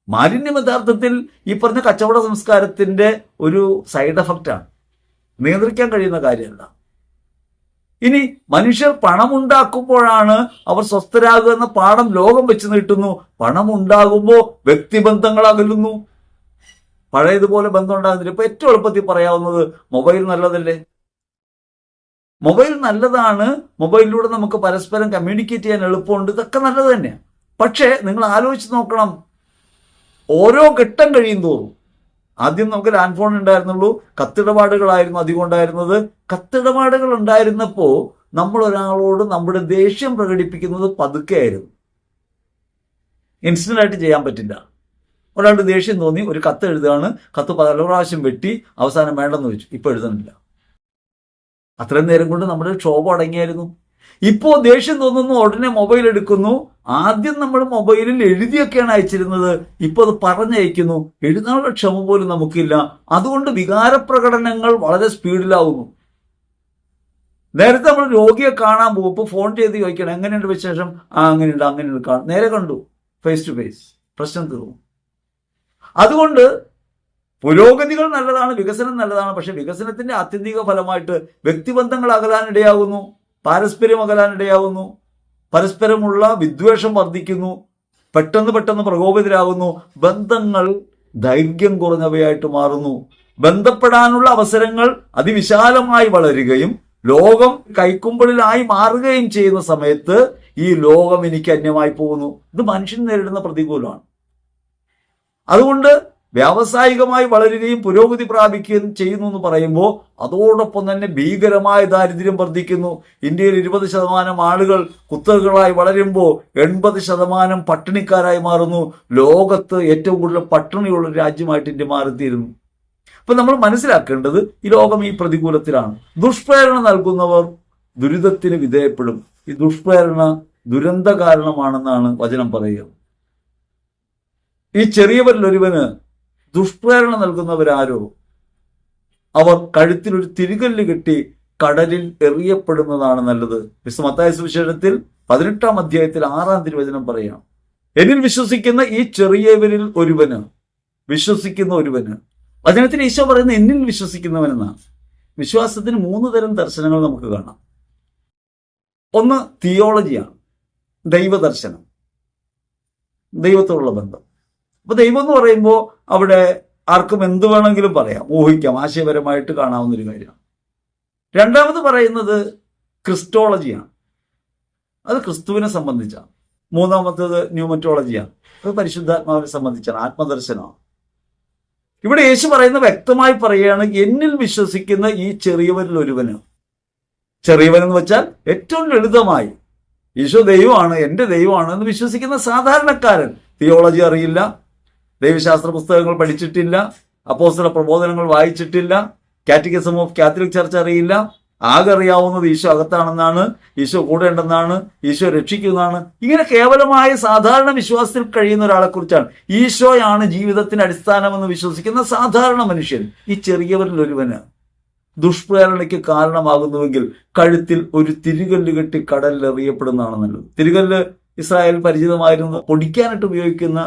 മാലിന്യം യഥാർത്ഥത്തിൽ ഈ പറഞ്ഞ കച്ചവട സംസ്കാരത്തിന്റെ ഒരു സൈഡ് എഫക്റ്റാണ്. നിയന്ത്രിക്കാൻ കഴിയുന്ന കാര്യമല്ല. ഇനി മനുഷ്യർ പണമുണ്ടാക്കുമ്പോഴാണ് അവർ സ്വസ്ഥരാകുക എന്ന പാഠം ലോകം വെച്ച് നീട്ടുന്നു. പണമുണ്ടാകുമ്പോൾ വ്യക്തിബന്ധങ്ങൾ അകലുന്നു. പഴയതുപോലെ ബന്ധം ഉണ്ടാകുന്നില്ല. ഇപ്പൊ ഏറ്റവും എളുപ്പത്തിൽ പറയാവുന്നത് മൊബൈൽ നല്ലതല്ലേ? മൊബൈൽ നല്ലതാണ്. മൊബൈലിലൂടെ നമുക്ക് പരസ്പരം കമ്മ്യൂണിക്കേറ്റ് ചെയ്യാൻ എളുപ്പമുണ്ട്. ഇതൊക്കെ നല്ലത് തന്നെയാണ്. പക്ഷേ നിങ്ങൾ ആലോചിച്ച് നോക്കണം, ഓരോ ഘട്ടം കഴിയും തോറും, ആദ്യം നമുക്ക് ലാൻഡ് ഫോൺ ഉണ്ടായിരുന്നുള്ളൂ, കത്തിടപാടുകളായിരുന്നു അധികം ഉണ്ടായിരുന്നത്. കത്തിടപാടുകൾ ഉണ്ടായിരുന്നപ്പോൾ നമ്മൾ ഒരാളോട് നമ്മുടെ ദേഷ്യം പ്രകടിപ്പിക്കുന്നത് പതുക്കെ ആയിരുന്നു. ഇൻസ്റ്റന്റ് ആയിട്ട് ചെയ്യാൻ പറ്റില്ല. ഒരാളുടെ ദേഷ്യം തോന്നി, ഒരു കത്ത് എഴുതുകയാണ്, കത്ത് 10 പ്രാവശ്യം വെട്ടി, അവസാനം വേണ്ടെന്ന് വെച്ചു. ഇപ്പൊ എഴുതണില്ല. അത്രയും നേരം കൊണ്ട് നമ്മുടെ ക്ഷോഭം അടങ്ങിയായിരുന്നു. ഇപ്പോൾ ദേഷ്യം തോന്നുന്നു, ഉടനെ മൊബൈൽ എടുക്കുന്നു. ആദ്യം നമ്മൾ മൊബൈലിൽ എഴുതിയൊക്കെയാണ് അയച്ചിരുന്നത്. ഇപ്പൊ അത് പറഞ്ഞയക്കുന്നു. എഴുതാനുള്ള ക്ഷമ പോലും നമുക്കില്ല. അതുകൊണ്ട് വികാരപ്രകടനങ്ങൾ വളരെ സ്പീഡിലാവുന്നു. നേരത്തെ നമ്മൾ രോഗിയെ കാണാൻ പോകും, ഇപ്പൊ ഫോൺ ചെയ്ത് ചോദിക്കണം, എങ്ങനെയുണ്ട് വിശേഷം? അങ്ങനെയുണ്ട്, അങ്ങനെയുണ്ട്, നേരെ കണ്ടു, ഫേസ് ടു ഫേസ്, പ്രശ്നം തീർന്നു. അതുകൊണ്ട് പുരോഗതികൾ നല്ലതാണ്, വികസനം നല്ലതാണ്. പക്ഷെ വികസനത്തിന്റെ ആത്യന്തിക ഫലമായിട്ട് വ്യക്തിബന്ധങ്ങൾ അകലാനിടയാകുന്നു, പാരസ്പര്യം അകലാനിടയാകുന്നു, പരസ്പരമുള്ള വിദ്വേഷം വർദ്ധിക്കുന്നു, പെട്ടെന്ന് പ്രകോപിതരാകുന്നു, ബന്ധങ്ങൾ ദൈർഘ്യം കുറഞ്ഞവയായിട്ട് മാറുന്നു, ബന്ധപ്പെടാനുള്ള അവസരങ്ങൾ അതിവിശാലമായി വളരുകയും ലോകം കൈക്കുമ്പിളിലായി മാറുകയും ചെയ്യുന്ന സമയത്ത് ഈ ലോകം എനിക്ക് അന്യമായി പോകുന്നു. ഇത് മനുഷ്യൻ നേരിടുന്ന പ്രതികൂലമാണ്. അതുകൊണ്ട് വ്യാവസായികമായി വളരുകയും പുരോഗതി പ്രാപിക്കുകയും ചെയ്യുന്നു എന്ന് പറയുമ്പോൾ അതോടൊപ്പം തന്നെ ഭീകരമായ ദാരിദ്ര്യം വർദ്ധിക്കുന്നു. ഇന്ത്യയിൽ 20% ആളുകൾ കുത്തകകളായി വളരുമ്പോൾ 80% പട്ടിണിക്കാരായി മാറുന്നു. ലോകത്ത് ഏറ്റവും കൂടുതൽ പട്ടിണിയുള്ള രാജ്യമായിട്ട് ഇന്ത്യ മാറിത്തീരുന്നു. അപ്പൊ നമ്മൾ മനസ്സിലാക്കേണ്ടത് ഈ ലോകം ഈ പ്രതികൂലത്തിലാണ്. ദുഷ്പ്രേരണ നൽകുന്നവർ ദുരിതത്തിന് വിധേയപ്പെടും. ഈ ദുഷ്പ്രേരണ ദുരന്ത കാരണമാണെന്നാണ് വചനം പറയുക. ഈ ചെറിയവരിലൊരുവന് ദുഷ്പ്രേരണ നൽകുന്നവരാരോ അവർ കഴുത്തിലൊരു തിരികല്ല് കെട്ടി കടലിൽ എറിയപ്പെടുന്നതാണ് നല്ലത്. വിശുദ്ധ മത്തായി സുവിശേഷത്തിൽ 18-ാം അധ്യായത്തിൽ 6-ാം തിരുവചനം പറയാം, എന്നിൽ വിശ്വസിക്കുന്ന ഈ ചെറിയവരിൽ ഒരുവന്, വിശ്വസിക്കുന്ന ഒരുവന്. വചനത്തിൽ ഈശോ പറയുന്നത് എന്നിൽ വിശ്വസിക്കുന്നവനെന്നാണ്. വിശ്വാസത്തിന് 3 തരം ദർശനങ്ങൾ നമുക്ക് കാണാം. ഒന്ന് തിയോളജിയാണ്, ദൈവദർശനം, ദൈവത്തോടുള്ള ബന്ധം. അപ്പൊ ദൈവം എന്ന് പറയുമ്പോൾ അവിടെ ആർക്കും എന്ത് വേണമെങ്കിലും പറയാം, ഊഹിക്കാം, ആശയപരമായിട്ട് കാണാവുന്ന ഒരു കാര്യമാണ്. രണ്ടാമത് പറയുന്നത് ക്രിസ്റ്റോളജിയാണ്, അത് ക്രിസ്തുവിനെ സംബന്ധിച്ചാണ്. മൂന്നാമത്തേത് ന്യൂമറ്റോളജിയാണ്, അത് പരിശുദ്ധാത്മാവിനെ സംബന്ധിച്ചാണ്, ആത്മദർശനമാണ്. ഇവിടെ യേശു പറയുന്ന വ്യക്തമായി പറയുകയാണ്, എന്നിൽ വിശ്വസിക്കുന്ന ഈ ചെറിയവരിൽ ഒരുവന്. ചെറിയവനെന്ന് വെച്ചാൽ ഏറ്റവും ലളിതമായി ഈശോ ദൈവമാണ്, എൻ്റെ ദൈവമാണ് എന്ന് വിശ്വസിക്കുന്ന സാധാരണക്കാരൻ, തിയോളജി അറിയില്ല, ദൈവശാസ്ത്ര പുസ്തകങ്ങൾ പഠിച്ചിട്ടില്ല, അപ്പോസ്തല പ്രബോധനങ്ങൾ വായിച്ചിട്ടില്ല, കാറ്റഗിസം ഓഫ് കാത്തലിക് ചർച്ച് അറിയില്ല. ആകെ അറിയാവുന്നത് ഈശോ അകത്താണെന്നാണ്, ഈശോ കൂടെ ഉണ്ടെന്നാണ്, ഈശോ രക്ഷിക്കുന്നതാണ്. ഇങ്ങനെ കേവലമായ സാധാരണ വിശ്വാസത്തിൽ കഴിയുന്ന ഒരാളെ കുറിച്ചാണ്. ഈശോയാണ് ജീവിതത്തിന്റെ അടിസ്ഥാനമെന്ന് വിശ്വസിക്കുന്ന സാധാരണ മനുഷ്യൻ ഈ ചെറിയവരിൽ ഒരുവന് ദുഷ്പ്രേരണയ്ക്ക് കാരണമാകുന്നുവെങ്കിൽ കഴുത്തിൽ ഒരു തിരികല്ല് കെട്ടി കടലിൽ എറിയപ്പെടുന്നതാണ് നല്ലത്. തിരികല്ല് ഇസ്രായേൽ പരിചിതമായിരുന്നു, പൊടിക്കാനായിട്ട് ഉപയോഗിക്കുന്ന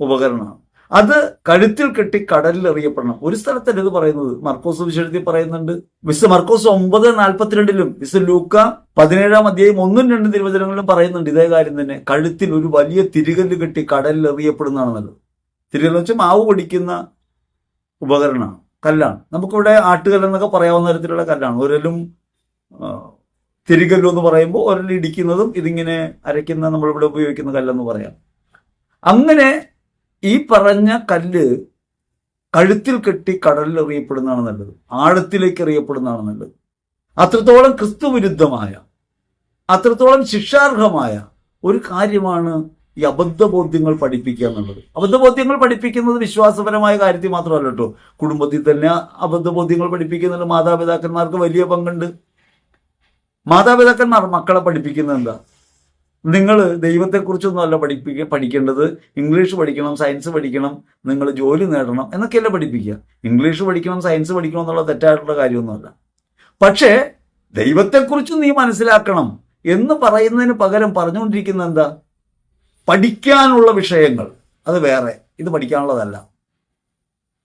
ഉപകരണമാണ്. അത് കഴുത്തിൽ കെട്ടി കടലിൽ എറിയപ്പെടണം. ഒരു സ്ഥലത്തല്ല ഇത് പറയുന്നത്, മർക്കോസ് വിശേഷത്തിൽ പറയുന്നുണ്ട്. മിസ് മർക്കോസ് 9:42 മിസ് ലൂക്ക 17:1-2 തിരുവചനങ്ങളിലും പറയുന്നുണ്ട് ഇതേ കാര്യം തന്നെ. കഴുത്തിൽ ഒരു വലിയ തിരികല്ല് കെട്ടി കടലിൽ എറിയപ്പെടുന്നതാണ് നല്ലത്. തിരികല്ല് വെച്ചാൽ മാവ് പൊടിക്കുന്ന ഉപകരണമാണ്, കല്ലാണ്. നമുക്കിവിടെ ആട്ടുകല്ലെന്നൊക്കെ പറയാവുന്ന തരത്തിലുള്ള കല്ലാണ്. ഒരലും തിരികല്ലും എന്ന് പറയുമ്പോൾ ഒരൽ ഇടിക്കുന്നതും ഇതിങ്ങനെ അരയ്ക്കുന്ന നമ്മളിവിടെ ഉപയോഗിക്കുന്ന കല്ലെന്ന് പറയാം. അങ്ങനെ ഈ പറഞ്ഞ കല്ല് കഴുത്തിൽ കെട്ടി കടലിൽ എറിയപ്പെടുന്നതാണ് നല്ലത്, ആഴത്തിലേക്ക് എറിയപ്പെടുന്നതാണ് നല്ലത്. അത്രത്തോളം ക്രിസ്തുവിരുദ്ധമായ, അത്രത്തോളം ശിക്ഷാർഹമായ ഒരു കാര്യമാണ് ഈ അബദ്ധബോധ്യങ്ങൾ പഠിപ്പിക്കുക എന്നുള്ളത്. അബദ്ധബോധ്യങ്ങൾ പഠിപ്പിക്കുന്നത് വിശ്വാസപരമായ കാര്യത്തിൽ മാത്രമല്ല കേട്ടോ, കുടുംബത്തിൽ തന്നെ അബദ്ധബോധ്യങ്ങൾ പഠിപ്പിക്കുന്നതിൽ മാതാപിതാക്കന്മാർക്ക് വലിയ പങ്കുണ്ട്. മാതാപിതാക്കന്മാർ മക്കളെ പഠിപ്പിക്കുന്നത് എന്താ? നിങ്ങൾ ദൈവത്തെക്കുറിച്ചൊന്നും അല്ല പഠിക്കേണ്ടത്, ഇംഗ്ലീഷ് പഠിക്കണം, സയൻസ് പഠിക്കണം, നിങ്ങൾ ജോലി നേടണം എന്നൊക്കെയല്ല പഠിപ്പിക്കുക. ഇംഗ്ലീഷ് പഠിക്കണം, സയൻസ് പഠിക്കണം എന്നുള്ള തെറ്റായിട്ടുള്ള കാര്യമൊന്നുമല്ല. പക്ഷേ ദൈവത്തെക്കുറിച്ച് നീ മനസ്സിലാക്കണം എന്ന് പറയുന്നതിന് പകരം പറഞ്ഞുകൊണ്ടിരിക്കുന്ന എന്താ? പഠിക്കാനുള്ള വിഷയങ്ങൾ, അത് വേറെ, ഇത് പഠിക്കാനുള്ളതല്ല.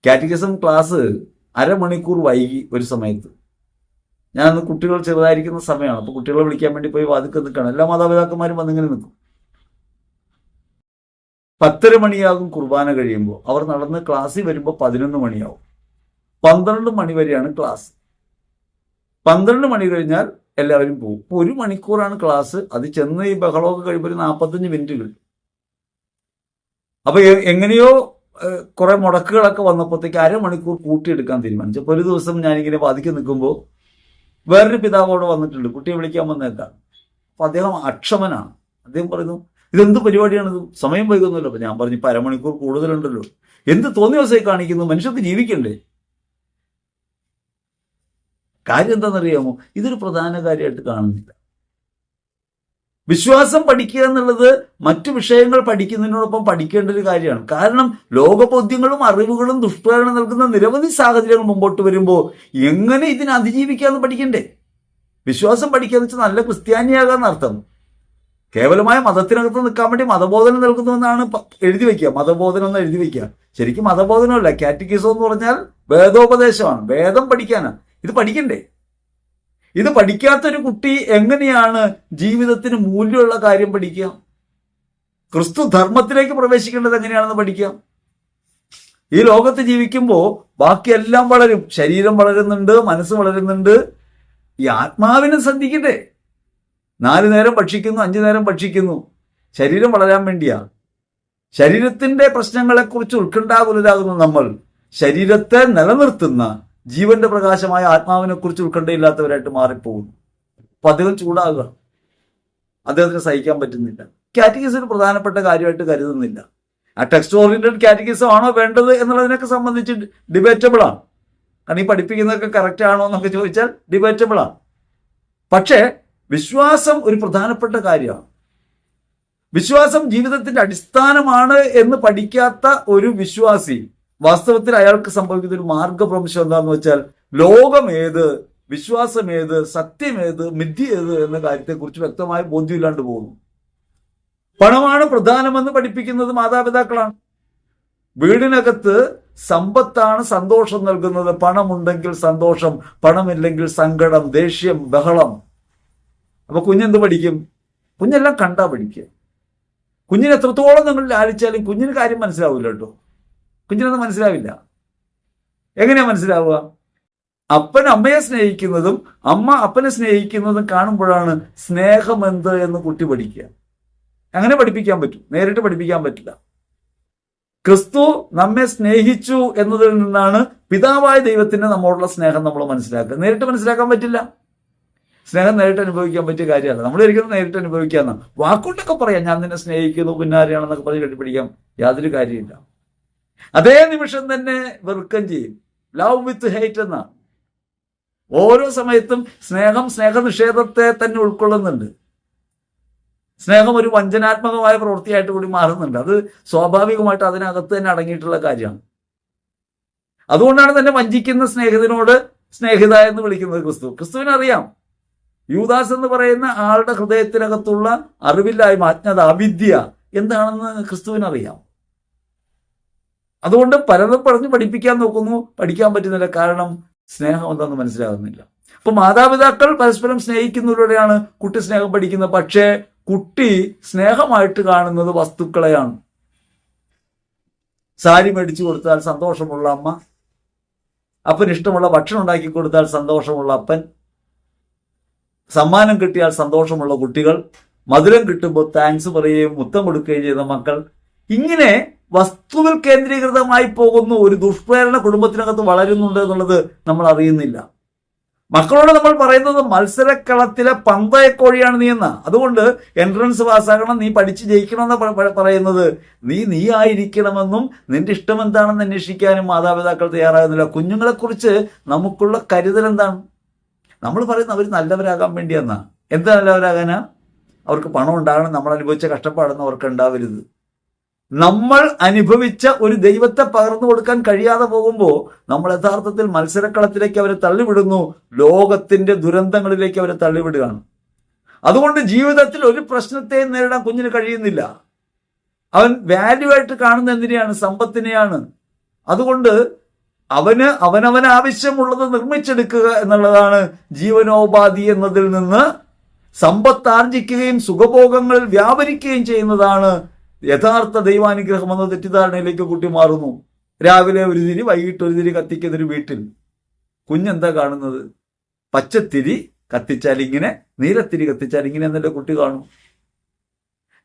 കാറ്റഗിസം ക്ലാസ് അരമണിക്കൂർ വൈകി ഒരു സമയത്ത്. ഞാൻ കുട്ടികൾ ചെറുതായിരിക്കുന്ന സമയമാണ്, അപ്പോൾ കുട്ടികളെ വിളിക്കാൻ വേണ്ടി പോയി വാതിൽക്ക് നിൽക്കണം. എല്ലാ മാതാപിതാക്കന്മാരും വന്നിങ്ങനെ നിൽക്കും. 10:30 മണിയാകും കുർബാന കഴിയുമ്പോൾ. അവർ നടന്ന് ക്ലാസ്സിൽ വരുമ്പോൾ 11 മണിയാവും. 12 മണി വരെയാണ് ക്ലാസ്. 12 മണി കഴിഞ്ഞാൽ എല്ലാവരും പോകും. 1 മണിക്കൂറാണ് ക്ലാസ്. അത് ചെന്ന് ഈ ബഹളമൊക്കെ കഴിയുമ്പോൾ 45 മിനിറ്റ് കിട്ടും. അപ്പൊ എങ്ങനെയോ കുറെ മുടക്കുകളൊക്കെ വന്നപ്പോഴത്തേക്ക് അരമണിക്കൂർ കൂട്ടിയെടുക്കാൻ തീരുമാനിച്ചു. അപ്പോൾ ഒരു ദിവസം ഞാനിങ്ങനെ വാതിക്ക് നിൽക്കുമ്പോൾ വേറൊരു പിതാവോട് വന്നിട്ടുണ്ട്, കുട്ടിയെ വിളിക്കാൻ വന്നേക്കാണ്. അപ്പൊ അദ്ദേഹം അക്ഷമനാണ്. അദ്ദേഹം പറയുന്നു, ഇതെന്ത് പരിപാടിയാണിത്, സമയം വൈകുന്നല്ലോ. അപ്പൊ ഞാൻ പറഞ്ഞു, ഇപ്പൊ അരമണിക്കൂർ കൂടുതലുണ്ടല്ലോ, എന്ത് തോന്നിയ ദിവസമായി കാണിക്കുന്നു, മനുഷ്യർക്ക് ജീവിക്കണ്ടേ. കാര്യം എന്താണെന്നറിയാമോ? ഇതൊരു പ്രധാന കാര്യമായിട്ട് കാണുന്നില്ല. വിശ്വാസം പഠിക്കുക എന്നുള്ളത് മറ്റു വിഷയങ്ങൾ പഠിക്കുന്നതിനോടൊപ്പം പഠിക്കേണ്ട ഒരു കാര്യമാണ്. കാരണം ലോകബോധ്യങ്ങളും അറിവുകളും ദുഷ്പ്രേരണ നൽകുന്ന നിരവധി സാഹചര്യങ്ങൾ മുമ്പോട്ട് വരുമ്പോൾ എങ്ങനെ ഇതിനെ അതിജീവിക്കാമെന്ന് പഠിക്കണ്ടേ? വിശ്വാസം പഠിക്കാന്ന് വെച്ചാൽ നല്ല ക്രിസ്ത്യാനിയാകാന്ന് അർത്ഥം. കേവലമായ മതത്തിനകത്ത് നിൽക്കാൻ വേണ്ടി മതബോധനം നൽകുന്നുവെന്നാണ് എഴുതി വയ്ക്കുക. മതബോധനം എന്ന് എഴുതി വയ്ക്കുക. ശരിക്കും മതബോധനമല്ല, കാറ്റഗിസം എന്ന് പറഞ്ഞാൽ വേദോപദേശമാണ്, വേദം പഠിക്കാനാണ്. ഇത് പഠിക്കണ്ടേ? ഇത് പഠിക്കാത്തൊരു കുട്ടി എങ്ങനെയാണ് ജീവിതത്തിന് മൂല്യമുള്ള കാര്യം പഠിക്കുക? ക്രിസ്തു ധർമ്മത്തിലേക്ക് പ്രവേശിക്കേണ്ടത് എങ്ങനെയാണെന്ന് പഠിക്കാം. ഈ ലോകത്ത് ജീവിക്കുമ്പോൾ ബാക്കിയെല്ലാം വളരും, ശരീരം വളരുന്നുണ്ട്, മനസ്സ് വളരുന്നുണ്ട്, ഈ ആത്മാവിനെ ശ്രദ്ധിക്കട്ടെ. 4 നേരം ഭക്ഷിക്കുന്നു, 5 നേരം ഭക്ഷിക്കുന്നു, ശരീരം വളരാൻ വേണ്ടിയാണ്. ശരീരത്തിന്റെ പ്രശ്നങ്ങളെക്കുറിച്ച് ഉത്കണ്ഠാകുലരാകുന്ന നമ്മൾ ശരീരത്തെ നിലനിർത്തുന്ന ജീവന്റെ പ്രകാശമായ ആത്മാവിനെ കുറിച്ച് ഉത്കണ്ഠയില്ലാത്തവരായിട്ട് മാറിപ്പോകുന്നു. അപ്പൊ അദ്ദേഹം ചൂടാകുക, അദ്ദേഹത്തിന് സഹിക്കാൻ പറ്റുന്നില്ല. കാറ്റഗിസം ഒരു പ്രധാനപ്പെട്ട കാര്യമായിട്ട് കരുതുന്നില്ല. ആ ടെക്സ്റ്റ് ഓറിയന്റഡ് കാറ്റഗിസം ആണോ വേണ്ടത് എന്നുള്ളതിനൊക്കെ സംബന്ധിച്ച് ഡിബേറ്റബിൾ ആണ്. കാരണം ഈ പഠിപ്പിക്കുന്നതൊക്കെ കറക്റ്റ് ആണോ എന്നൊക്കെ ചോദിച്ചാൽ ഡിബേറ്റബിൾ ആണ്. പക്ഷേ വിശ്വാസം ഒരു പ്രധാനപ്പെട്ട കാര്യമാണ്. വിശ്വാസം ജീവിതത്തിന്റെ അടിസ്ഥാനമാണ് എന്ന് പഠിക്കാത്ത ഒരു വിശ്വാസി വാസ്തവത്തിൽ അയാൾക്ക് സംഭവിക്കുന്ന ഒരു മാർഗഭ്രംശം എന്താണെന്ന് വെച്ചാൽ ലോകം ഏത്, വിശ്വാസം ഏത്, സത്യം ഏത്, മിഥ്യ ഏത് എന്ന കാര്യത്തെക്കുറിച്ച് വ്യക്തമായ ബോധ്യമില്ലാണ്ട് പോകുന്നു. പണമാണ് പ്രധാനമെന്ന് പഠിപ്പിക്കുന്നത് മാതാപിതാക്കളാണ്. വീടിനകത്ത് സമ്പത്താണ് സന്തോഷം നൽകുന്നത്. പണമുണ്ടെങ്കിൽ സന്തോഷം, പണമില്ലെങ്കിൽ സങ്കടം, ദേഷ്യം, ബഹളം. അപ്പൊ കുഞ്ഞെന്ത് പഠിക്കും? കുഞ്ഞെല്ലാം കണ്ടാ പഠിക്കുക. കുഞ്ഞിന് എത്രത്തോളം നിങ്ങൾ ലാലിച്ചാലും കുഞ്ഞിന് കാര്യം മനസ്സിലാവില്ല കേട്ടോ. കുഞ്ഞിനൊന്നും മനസ്സിലാവില്ല. എങ്ങനെയാ മനസ്സിലാവുക? അപ്പൻ അമ്മയെ സ്നേഹിക്കുന്നതും അമ്മ അപ്പനെ സ്നേഹിക്കുന്നതും കാണുമ്പോഴാണ് സ്നേഹം എന്ത് എന്ന് കുട്ടി പഠിക്കുക. അങ്ങനെ പഠിപ്പിക്കാൻ പറ്റും, നേരിട്ട് പഠിപ്പിക്കാൻ പറ്റില്ല. ക്രിസ്തു നമ്മെ സ്നേഹിച്ചു എന്നതിൽ നിന്നാണ് പിതാവായ ദൈവത്തിന് നമ്മോടുള്ള സ്നേഹം നമ്മൾ മനസ്സിലാക്കുക. നേരിട്ട് മനസ്സിലാക്കാൻ പറ്റില്ല. സ്നേഹം നേരിട്ട് അനുഭവിക്കാൻ പറ്റിയ കാര്യമല്ല. നമ്മൾ ഒരിക്കലും നേരിട്ട് അനുഭവിക്കാന്ന് വാക്കുകൊണ്ടൊക്കെ പറയാം, ഞാൻ നിന്നെ സ്നേഹിക്കുന്നു, പിന്നാരെയാണെന്നൊക്കെ പറഞ്ഞ് കെട്ടിപ്പിടിക്കാം, യാതൊരു കാര്യമില്ല. അതേ നിമിഷം തന്നെ വെറുക്കം ചെയ്യും. ലവ് വിത്ത് ഹേറ്റ് എന്നാണ്. ഓരോ സമയത്തും സ്നേഹനിഷേധത്തെ തന്നെ ഉൾക്കൊള്ളുന്നുണ്ട്. സ്നേഹം ഒരു വഞ്ചനാത്മകമായ പ്രവൃത്തിയായിട്ട് കൂടി മാറുന്നുണ്ട്. അത് സ്വാഭാവികമായിട്ട് അതിനകത്ത് തന്നെ അടങ്ങിയിട്ടുള്ള കാര്യമാണ്. അതുകൊണ്ടാണ് തന്നെ വഞ്ചിക്കുന്ന സ്നേഹിതനോട് സ്നേഹിത എന്ന് വിളിക്കുന്നത് ക്രിസ്തുവിനറിയാം. യൂദാസ് എന്ന് പറയുന്ന ആളുടെ ഹൃദയത്തിനകത്തുള്ള അറിവില്ലായ്മ, അജ്ഞത, അവിദ്യ എന്താണെന്ന് ക്രിസ്തുവിനറിയാം. അതുകൊണ്ട് പലതും പറഞ്ഞ് പഠിപ്പിക്കാൻ നോക്കുന്നു, പഠിക്കാൻ പറ്റുന്നില്ല. കാരണം സ്നേഹം എന്താണെന്ന് മനസ്സിലാകുന്നില്ല. അപ്പൊ മാതാപിതാക്കൾ പരസ്പരം സ്നേഹിക്കുന്നതിലൂടെയാണ് കുട്ടി സ്നേഹം പഠിക്കുന്നത്. പക്ഷേ കുട്ടി സ്നേഹമായിട്ട് കാണുന്നത് വസ്തുക്കളെയാണ്. സാരി മേടിച്ചു കൊടുത്താൽ സന്തോഷമുള്ള അമ്മ, അപ്പന് ഇഷ്ടമുള്ള ഭക്ഷണം ഉണ്ടാക്കി കൊടുത്താൽ സന്തോഷമുള്ള അപ്പൻ, സമ്മാനം കിട്ടിയാൽ സന്തോഷമുള്ള കുട്ടികൾ, മധുരം കിട്ടുമ്പോൾ താങ്ക്സ് പറയുകയും മുത്തം കൊടുക്കുകയും ചെയ്ത മക്കൾ. ഇങ്ങനെ വസ്തുവിൽ കേന്ദ്രീകൃതമായി പോകുന്ന ഒരു ദുഷ്പ്രേരണ കുടുംബത്തിനകത്ത് വളരുന്നുണ്ട് എന്നുള്ളത് നമ്മൾ അറിയുന്നില്ല. മക്കളോട് നമ്മൾ പറയുന്നത് മത്സരക്കളത്തിലെ പന്തയക്കോഴിയാണ് നീ എന്ന. അതുകൊണ്ട് എൻട്രൻസ് പാസ്സാകണം, നീ പഠിച്ച് ജയിക്കണമെന്ന് പറയുന്നത് നീ ആയിരിക്കണമെന്നും നിന്റെ ഇഷ്ടം എന്താണെന്ന് അന്വേഷിക്കാനും മാതാപിതാക്കൾ തയ്യാറാകുന്നില്ല. കുഞ്ഞുങ്ങളെക്കുറിച്ച് നമുക്കുള്ള കരുതൽ എന്താണ്? നമ്മൾ പറയുന്നത് അവർ നല്ലവരാകാൻ വേണ്ടിയെന്നാ. എന്താ നല്ലവരാകാനാ? അവർക്ക് പണം ഉണ്ടാകണം, നമ്മൾ അനുഭവിച്ച കഷ്ടപ്പാടൊന്നും അവർക്ക് ഉണ്ടാവരുത്. നമ്മൾ അനുഭവിച്ച ഒരു ദൈവത്തെ പകർന്നു കൊടുക്കാൻ കഴിയാതെ പോകുമ്പോൾ നമ്മൾ യഥാർത്ഥത്തിൽ മത്സരക്കളത്തിലേക്ക് അവരെ തള്ളിവിടുന്നു, ലോകത്തിന്റെ ദുരന്തങ്ങളിലേക്ക് അവരെ തള്ളിവിടുകയാണ്. അതുകൊണ്ട് ജീവിതത്തിൽ ഒരു പ്രശ്നത്തെയും നേരിടാൻ കുഞ്ഞിന് കഴിയുന്നില്ല. അവൻ വാല്യൂ ആയിട്ട് കാണുന്ന എന്തിനെയാണ്? സമ്പത്തിനെയാണ്. അതുകൊണ്ട് അവനവന് ആവശ്യമുള്ളത് നിർമ്മിച്ചെടുക്കുക എന്നുള്ളതാണ് ജീവനോപാധി എന്നതിൽ നിന്ന് സമ്പത്താർജിക്കുകയും സുഖഭോഗങ്ങളിൽ വ്യാപരിക്കുകയും ചെയ്യുന്നതാണ് യഥാർത്ഥ ദൈവാനുഗ്രഹം എന്ന തെറ്റിദ്ധാരണയിലേക്ക് കുട്ടി മാറുന്നു. രാവിലെ ഒരു തിരി, വൈകിട്ട് ഒരു തിരി കത്തിക്കുന്നൊരു വീട്ടിൽ കുഞ്ഞെന്താ കാണുന്നത്? പച്ചത്തിരി കത്തിച്ചാൽ ഇങ്ങനെ, നീലത്തിരി കത്തിച്ചാൽ ഇങ്ങനെ എന്നല്ലേ കുട്ടി കാണും.